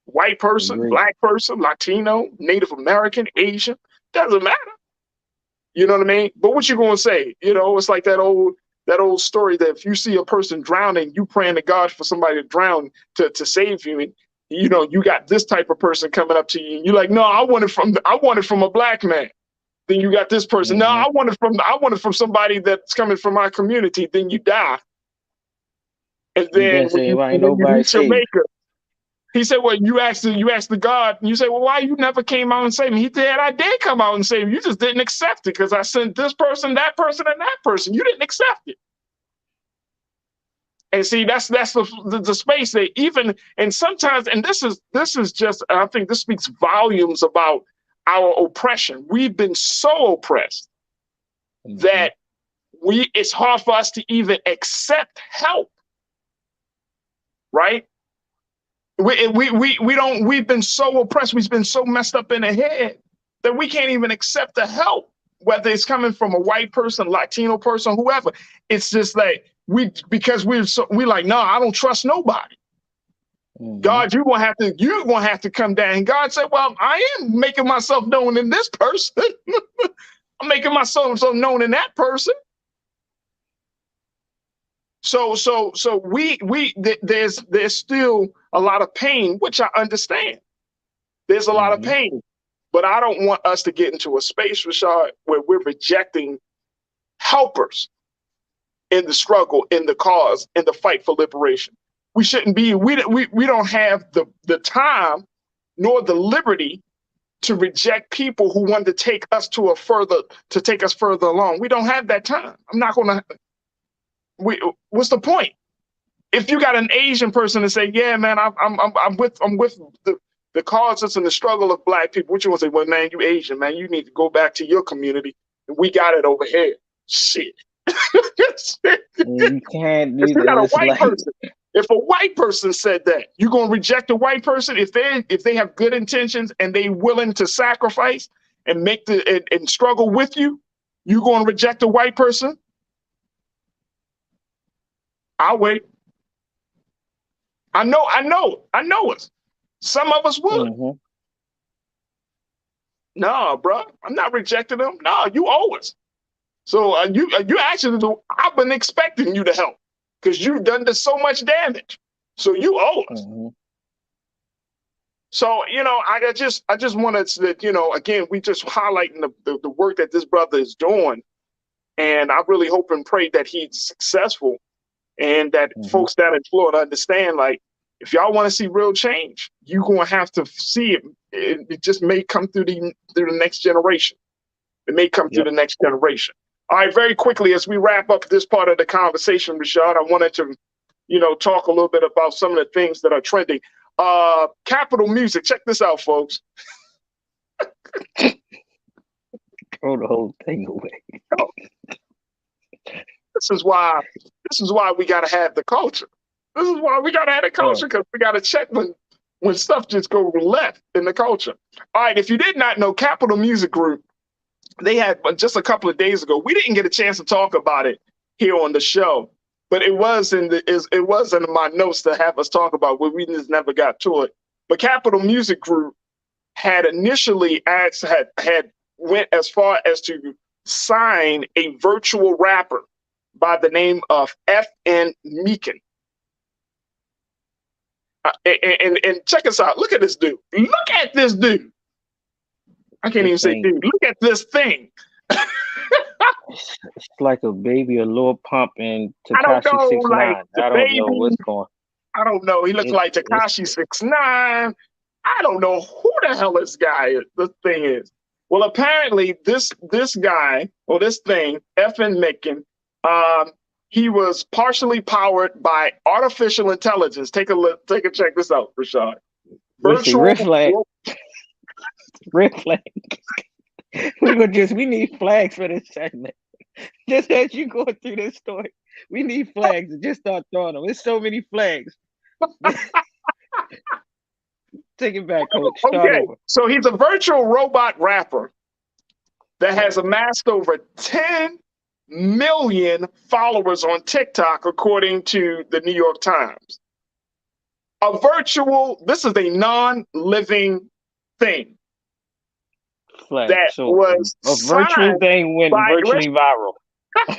White person, Agreed. Black person, Latino, Native American, Asian, doesn't matter. You know what I mean? But what you gonna say? You know, it's like that old story that if you see a person drowning, you praying to God for somebody to drown to save you, and you know you got this type of person coming up to you, and you're like, no, I want it from a Black man. Then you got this person. No, I want it from somebody that's coming from my community. Then you die, and then when you meet your maker, he said, well, you asked the God, and you say, well, why you never came out and saved me? He said, I did come out and save you. You just didn't accept it because I sent this person, that person, and that person. You didn't accept it. And see, that's the space that even, and sometimes, and this is just, I think this speaks volumes about our oppression. We've been so oppressed that it's hard for us to even accept help, right? We've been so oppressed, we've been so messed up in the head that we can't even accept the help, whether it's coming from a white person, Latino person, whoever. It's just like because we're like, no, I don't trust nobody. God, you're gonna have to come down. And God said, well, I am making myself known in this person. I'm making myself known in that person. So there's still a lot of pain, which I understand. There's a lot of pain, but I don't want us to get into a space, Rashad, where we're rejecting helpers in the struggle, in the cause, in the fight for liberation. We shouldn't be. We don't have the time nor the liberty to reject people who want to take us take us further along. We don't have that time. I'm not going to. What's the point? If you got an Asian person to say, yeah, man, I'm with the causes and the struggle of Black people, what you want to say? Well, man, you Asian, man, you need to go back to your community. We got it over here. Shit. You can't do if you got a this. white person, if a white person said that, you're gonna reject a white person if they have good intentions and they willing to sacrifice and make and struggle with you, you gonna reject a white person? I'll wait. I know us. Some of us would. No, bro, I'm not rejecting them. No, you owe us. So you actually do. I've been expecting you to help because you've done so much damage. So you owe us. So I just wanted to again, we just highlighting the work that this brother is doing, and I really hope and pray that he's successful. And that folks down in Florida understand, like, if y'all want to see real change, you're going to have to see it. It just may come through the next generation. It may come through the next generation. All right, very quickly, as we wrap up this part of the conversation, Rashad, I wanted to, talk a little bit about some of the things that are trending. Capitol Music, check this out, folks. Throw the whole thing away. This is why we gotta have the culture. This is why we gotta have the culture, because we gotta check when stuff just goes left in the culture. All right, if you did not know, Capitol Music Group, they had just a couple of days ago. We didn't get a chance to talk about it here on the show, but it was in my notes to have us talk about, but we just never got to it. But Capitol Music Group had initially went as far as to sign a virtual rapper by the name of F.N. Meekin. And check us out. Look at this dude. Look at this dude. I can't even say dude. Look at this thing. It's like a baby, a Lil Pump, and Tekashi 6ix9ine. I don't know what's going. I don't know. He looks like Tekashi 6ix9ine. I don't know who the hell this guy is. This thing is. Well, apparently this guy or this thing, F.N. Meekin, he was partially powered by artificial intelligence. Take a look. Check this out, Rashad. Red flag. We need flags for this segment. Just as you go through this story, we need flags and just start throwing them. There's so many flags. Take it back, Coach. Start Okay, over. so he's a virtual robot rapper that has amassed over 10 million followers on TikTok, according to the New York Times. This is a non-living thing Flag. that So was a virtual thing went by virtually viral.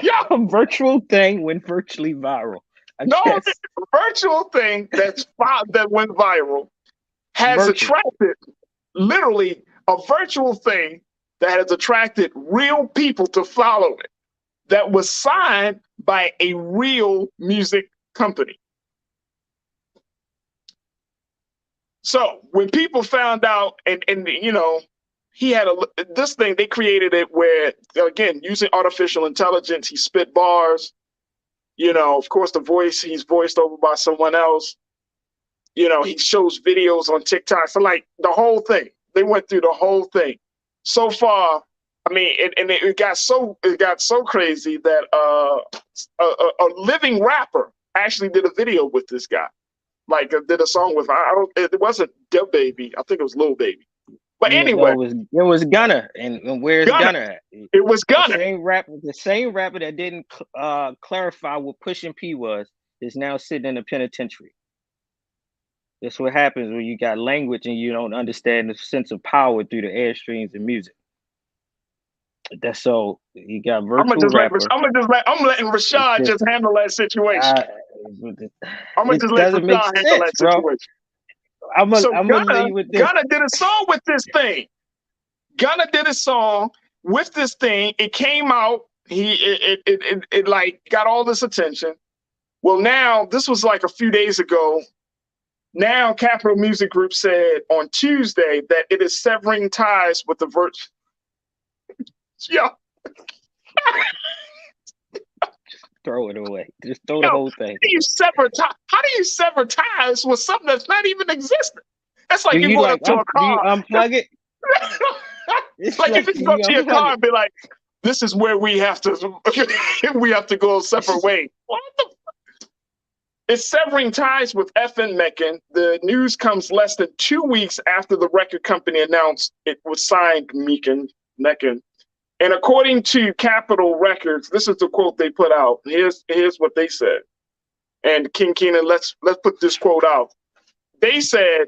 yeah. A virtual thing went virtually viral. No, the virtual thing that went viral has attracted, literally a virtual thing that has attracted real people to follow it, that was signed by a real music company. So when people found out, and you know, he had this thing, they created it where, again, using artificial intelligence, he spit bars. You know, of course, he's voiced over by someone else. You know, he shows videos on TikTok. So like the whole thing, they went through the whole thing. So far, I mean, it got so crazy that a living rapper actually did a video with this guy, like did a song with. It wasn't Da Baby. I think it was Lil Baby. But anyway, it was Gunna, and where's Gunna at? It was Gunna. The same rapper that didn't clarify what Pushin P was is now sitting in the penitentiary. That's what happens when you got language and you don't understand the sense of power through the airstreams of music. That's so you got virtual rappers. I'm letting Rashad just handle that situation. I'm gonna just let Rashad handle that situation. I'm gonna leave with this. Gunna did a song with this thing. Gunna did a song with this thing. It came out. It like got all this attention. Well, now this was like a few days ago. Now Capitol Music Group said on Tuesday that it is severing ties with the virtual. Yeah. Throw it away. Just throw the whole thing. How do you sever ties with something that's not even existent? That's like you go up to a car. Do you unplug it? It's like if you go to your car and be like, "This is where we have to go separate ways." What the? It's severing ties with FN Meccan. The news comes less than 2 weeks after the record company announced it was signed Meccan. And according to Capitol Records, this is the quote they put out. Here's what they said. And King Keenan, let's put this quote out. They said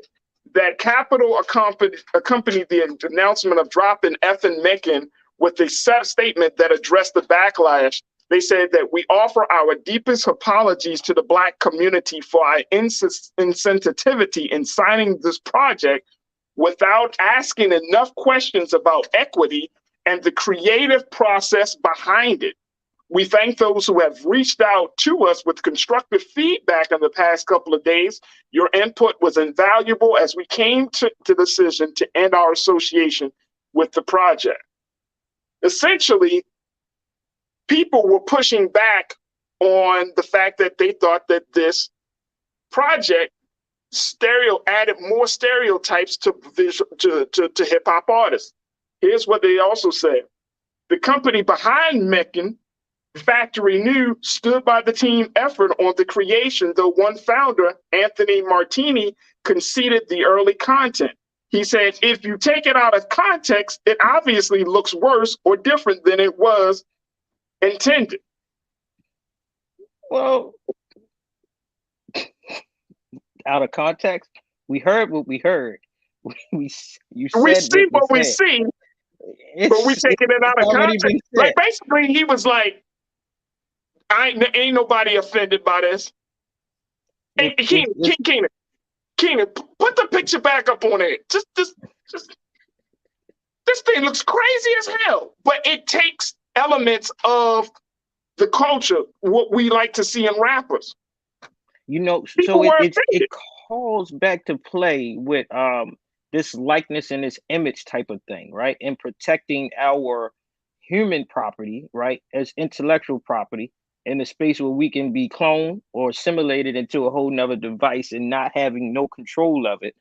that Capitol accompanied the announcement of dropping FN Meccan with a statement that addressed the backlash. They said that we offer our deepest apologies to the Black community for our insensitivity in signing this project without asking enough questions about equity and the creative process behind it. We thank those who have reached out to us with constructive feedback in the past couple of days. Your input was invaluable as we came to the decision to end our association with the project. Essentially, people were pushing back on the fact that they thought that this project added more stereotypes to hip hop artists. Here's what they also said. The company behind Meccan, Factory New, stood by the team effort on the creation, though one founder, Anthony Martini, conceded the early content. He said, if you take it out of context, it obviously looks worse or different than it was intended. Well, out of context, we heard what we heard. We see what we see, but we taking it out of context. Like basically, he was like, ain't nobody offended by this. Hey, Keenan, put the picture back up on it. Just this thing looks crazy as hell, but it takes elements of the culture, what we like to see in rappers. You know, so it calls back to play with this likeness and this image type of thing, right? And protecting our human property, right, as intellectual property in a space where we can be cloned or assimilated into a whole nother device and not having no control of it,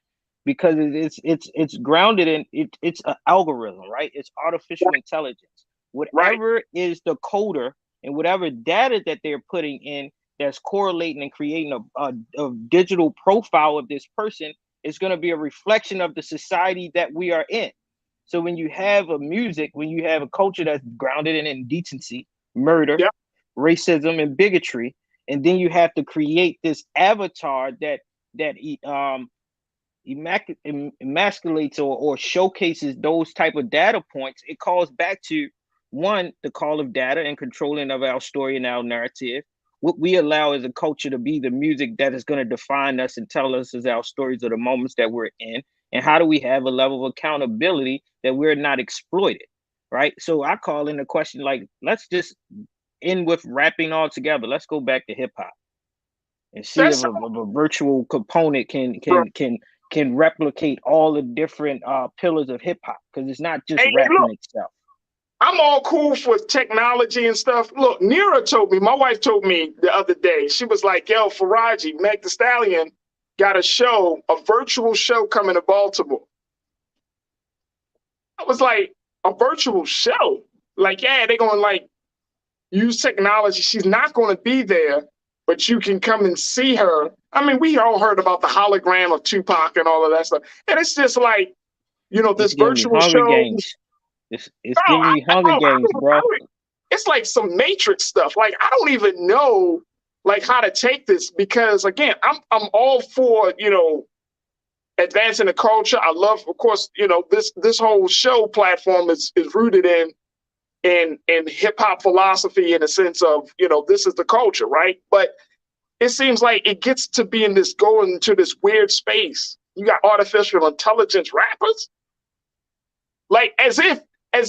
because it's grounded in it's an algorithm, right? It's artificial intelligence. Whatever is the coder and whatever data that they're putting in that's correlating and creating a digital profile of this person is going to be a reflection of the society that we are in. So when you have when you have a culture that's grounded in indecency, murder, racism, and bigotry, and then you have to create this avatar that emasculates or showcases those type of data points, it calls back to one, the call of data and controlling of our story and our narrative. What we allow as a culture to be the music that is going to define us and tell us as our stories of the moments that we're in. And how do we have a level of accountability that we're not exploited, right? So I call in the question, like, let's just end with rapping all together. Let's go back to hip hop and see if a virtual component can replicate all the different pillars of hip hop, because it's not just rapping itself. I'm all cool with technology and stuff. Look, Nira told me, my wife told me the other day, she was like, yo, Farajii, Meg Thee Stallion got a virtual show coming to Baltimore. I was like, a virtual show? Like, yeah, they're going to like use technology. She's not going to be there, but you can come and see her. I mean, we all heard about the hologram of Tupac and all of that stuff. And it's just like, you know, this virtual show. Games. It's giving me Hunger Games, bro. It's like some Matrix stuff. Like, I don't even know like how to take this, because again, I'm all for, you know, advancing the culture. I love, of course, you know, this whole show platform is rooted in hip hop philosophy, in a sense of, you know, this is the culture, right? But it seems like it gets to be going into this weird space. You got artificial intelligence rappers, like as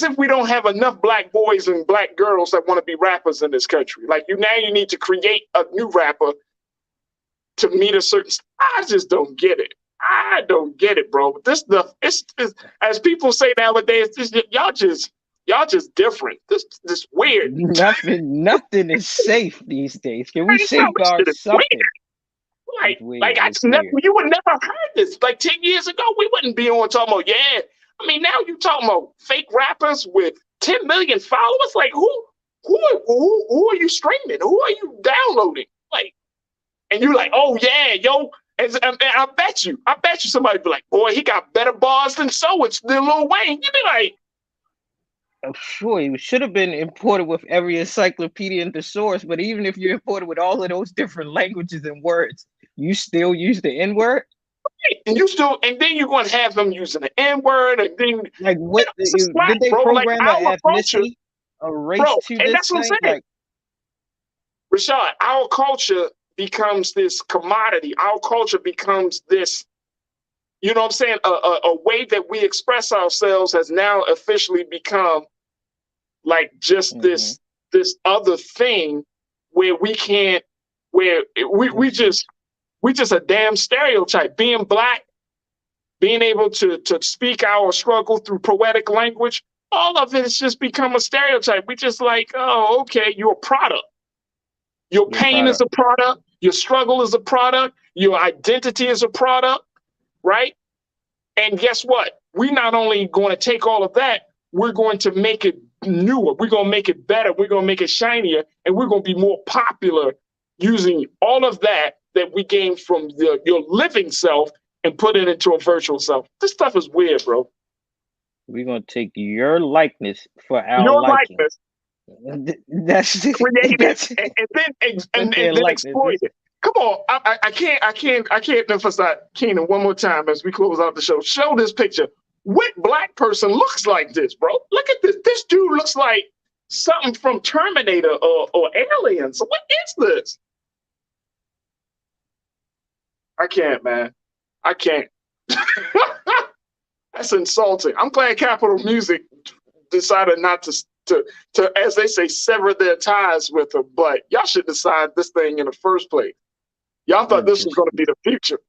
if we don't have enough black boys and black girls that want to be rappers in this country. Like you need to create a new rapper to meet a certain. I just don't get it. I don't get it, bro. This stuff, it's as people say nowadays. Y'all just different. This weird. Nothing is safe these days. Can we safeguard something? Like I just never. You would never heard this. Like 10 years ago, we wouldn't be on talking about, yeah. I mean, now you talking about fake rappers with 10 million followers. Like who are you streaming? Who are you downloading? Like, and you're like, oh yeah, yo. And I bet you somebody be like, boy, he got better bars than Lil Wayne. You'd be like, I'm sure he should have been imported with every encyclopedia and thesaurus, but even if you're imported with all of those different languages and words, you still use the N-word? And then you're going to have them using the N-word, and then like what did they program an ethnicity, a race to this that's what I'm saying. Like, Rashad, our culture becomes this commodity. Our culture becomes this, you know what I'm saying? A way that we express ourselves has now officially become like just this other thing where we can't, where we just a damn stereotype. Being black, being able to speak our struggle through poetic language, all of it has just become a stereotype. We just like, oh, okay, you're a product. Your pain is a product. Your struggle is a product. Your identity is a product, right? And guess what? We're not only going to take all of that, we're going to make it newer. We're going to make it better. We're going to make it shinier. And we're going to be more popular using all of that we gained from your living self and put it into a virtual self. This stuff is weird, bro. We're going to take your likeness for our likeness. That's created and then exploit it. Come on, I can't emphasize, Keenan, one more time as we close out the show. Show this picture. What black person looks like this, bro? Look at this. This dude looks like something from Terminator or Aliens. What is this? I can't, man. I can't. That's insulting. I'm glad Capitol Music decided not to, as they say, sever their ties with them. But y'all should decide this thing in the first place. Y'all thought this was going to be the future.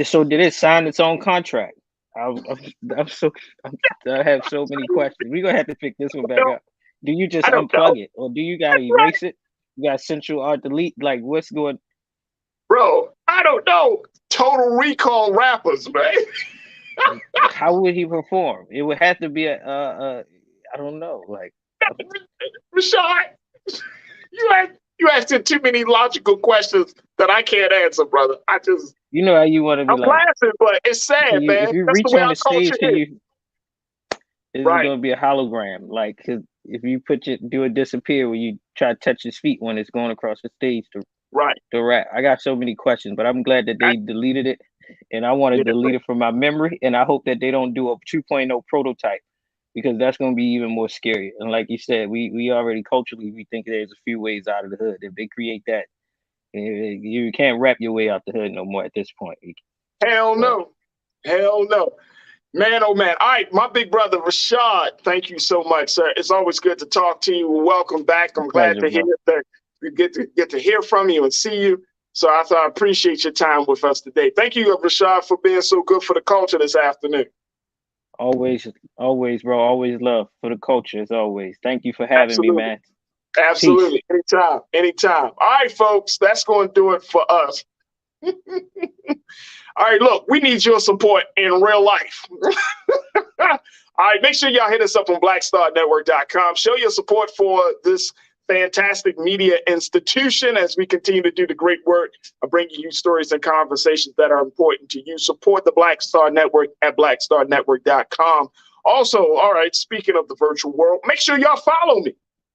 So did it sign its own contract? I have so many questions. We're gonna have to pick this one back up. Do you just unplug it, or do you gotta erase it? You got Central Art Delete? Like, what's going? Bro, I don't know. Total Recall rappers, man. How would he perform? It would have to be I don't know, like Rashad, you asking too many logical questions that I can't answer, brother. you know how you want to be I'm like. laughing, but it's sad, man. If you That's reach the way on our the stage, culture is. it's Right. going to be a hologram. Like 'cause if you do it disappear when you try to touch his feet when it's going across the stage to rap. I got so many questions, but I'm glad that they deleted it, and I want to delete it from my memory. And I hope that they don't do a 2.0 prototype, because that's going to be even more scary. And like you said, we already culturally we think there's a few ways out of the hood. If they create that, you can't rap your way out the hood no more at this point. Hell no. Hell no. Man, oh man. All right, my big brother, Rashad, thank you so much, sir. It's always good to talk to you. Welcome back. I'm glad to hear that we get to hear from you and see you. So I appreciate your time with us today. Thank you, Rashad, for being so good for the culture this afternoon. Always, bro. Always love for the culture, as always. Thank you for having me, man. Absolutely. Peace. Anytime. All right, folks, that's going to do it for us. All right, look, we need your support in real life. All right, make sure y'all hit us up on blackstarnetwork.com. Show your support for this fantastic media institution as we continue to do the great work of bringing you stories and conversations that are important to you. Support the Black Star Network at blackstarnetwork.com. Also, all right, speaking of the virtual world, make sure y'all follow me.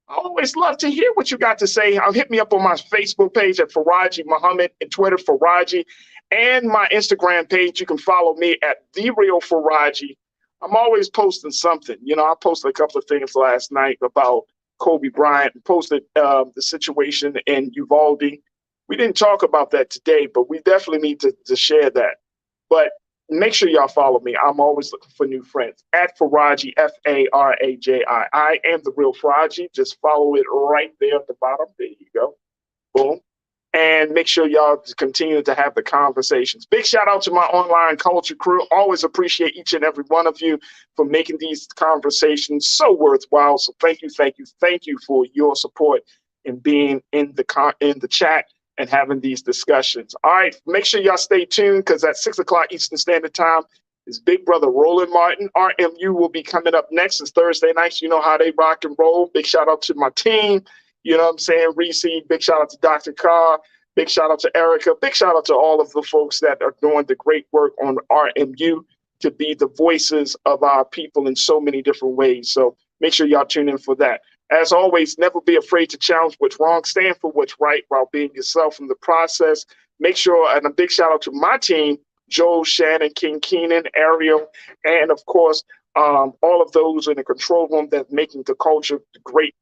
I always love to hear what you got to say. Hit me up on my Facebook page at Farajii Muhammad and Twitter Farajii, and my Instagram page. You can follow me at The Real Farajii. I'm always posting something. You know, I posted a couple of things last night about Kobe Bryant, posted the situation in Uvalde. We didn't talk about that today, but we definitely need to share that. But make sure y'all follow me. I'm always looking for new friends. At Farajii, Farajii. I am The Real Farajii. Just follow it right there at the bottom. There you go. Boom. And make sure y'all continue to have the conversations. Big shout out to my online culture crew. Always appreciate each and every one of you for making these conversations so worthwhile. So thank you for your support in being in the chat and having these discussions. All right, make sure y'all stay tuned, because at 6 o'clock Eastern Standard Time is Big Brother Roland Martin. RMU will be coming up next. It's Thursday nights. You know how they rock and roll. Big shout out to my team. You know what I'm saying? Reese, big shout out to Dr. Carr. Big shout out to Erica. Big shout out to all of the folks that are doing the great work on RMU to be the voices of our people in so many different ways. So make sure y'all tune in for that. As always, never be afraid to challenge what's wrong. Stand for what's right while being yourself in the process. Make sure, and a big shout out to my team, Joel, Shannon, King Keenan, Ariel, and of course, all of those in the control room that's making the culture great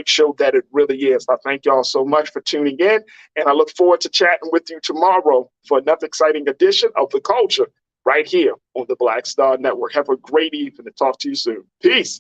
show that it really is. I thank y'all so much for tuning in, and I look forward to chatting with you tomorrow for another exciting edition of The Culture right here on the Black Star Network. Have a great evening and talk to you soon. Peace.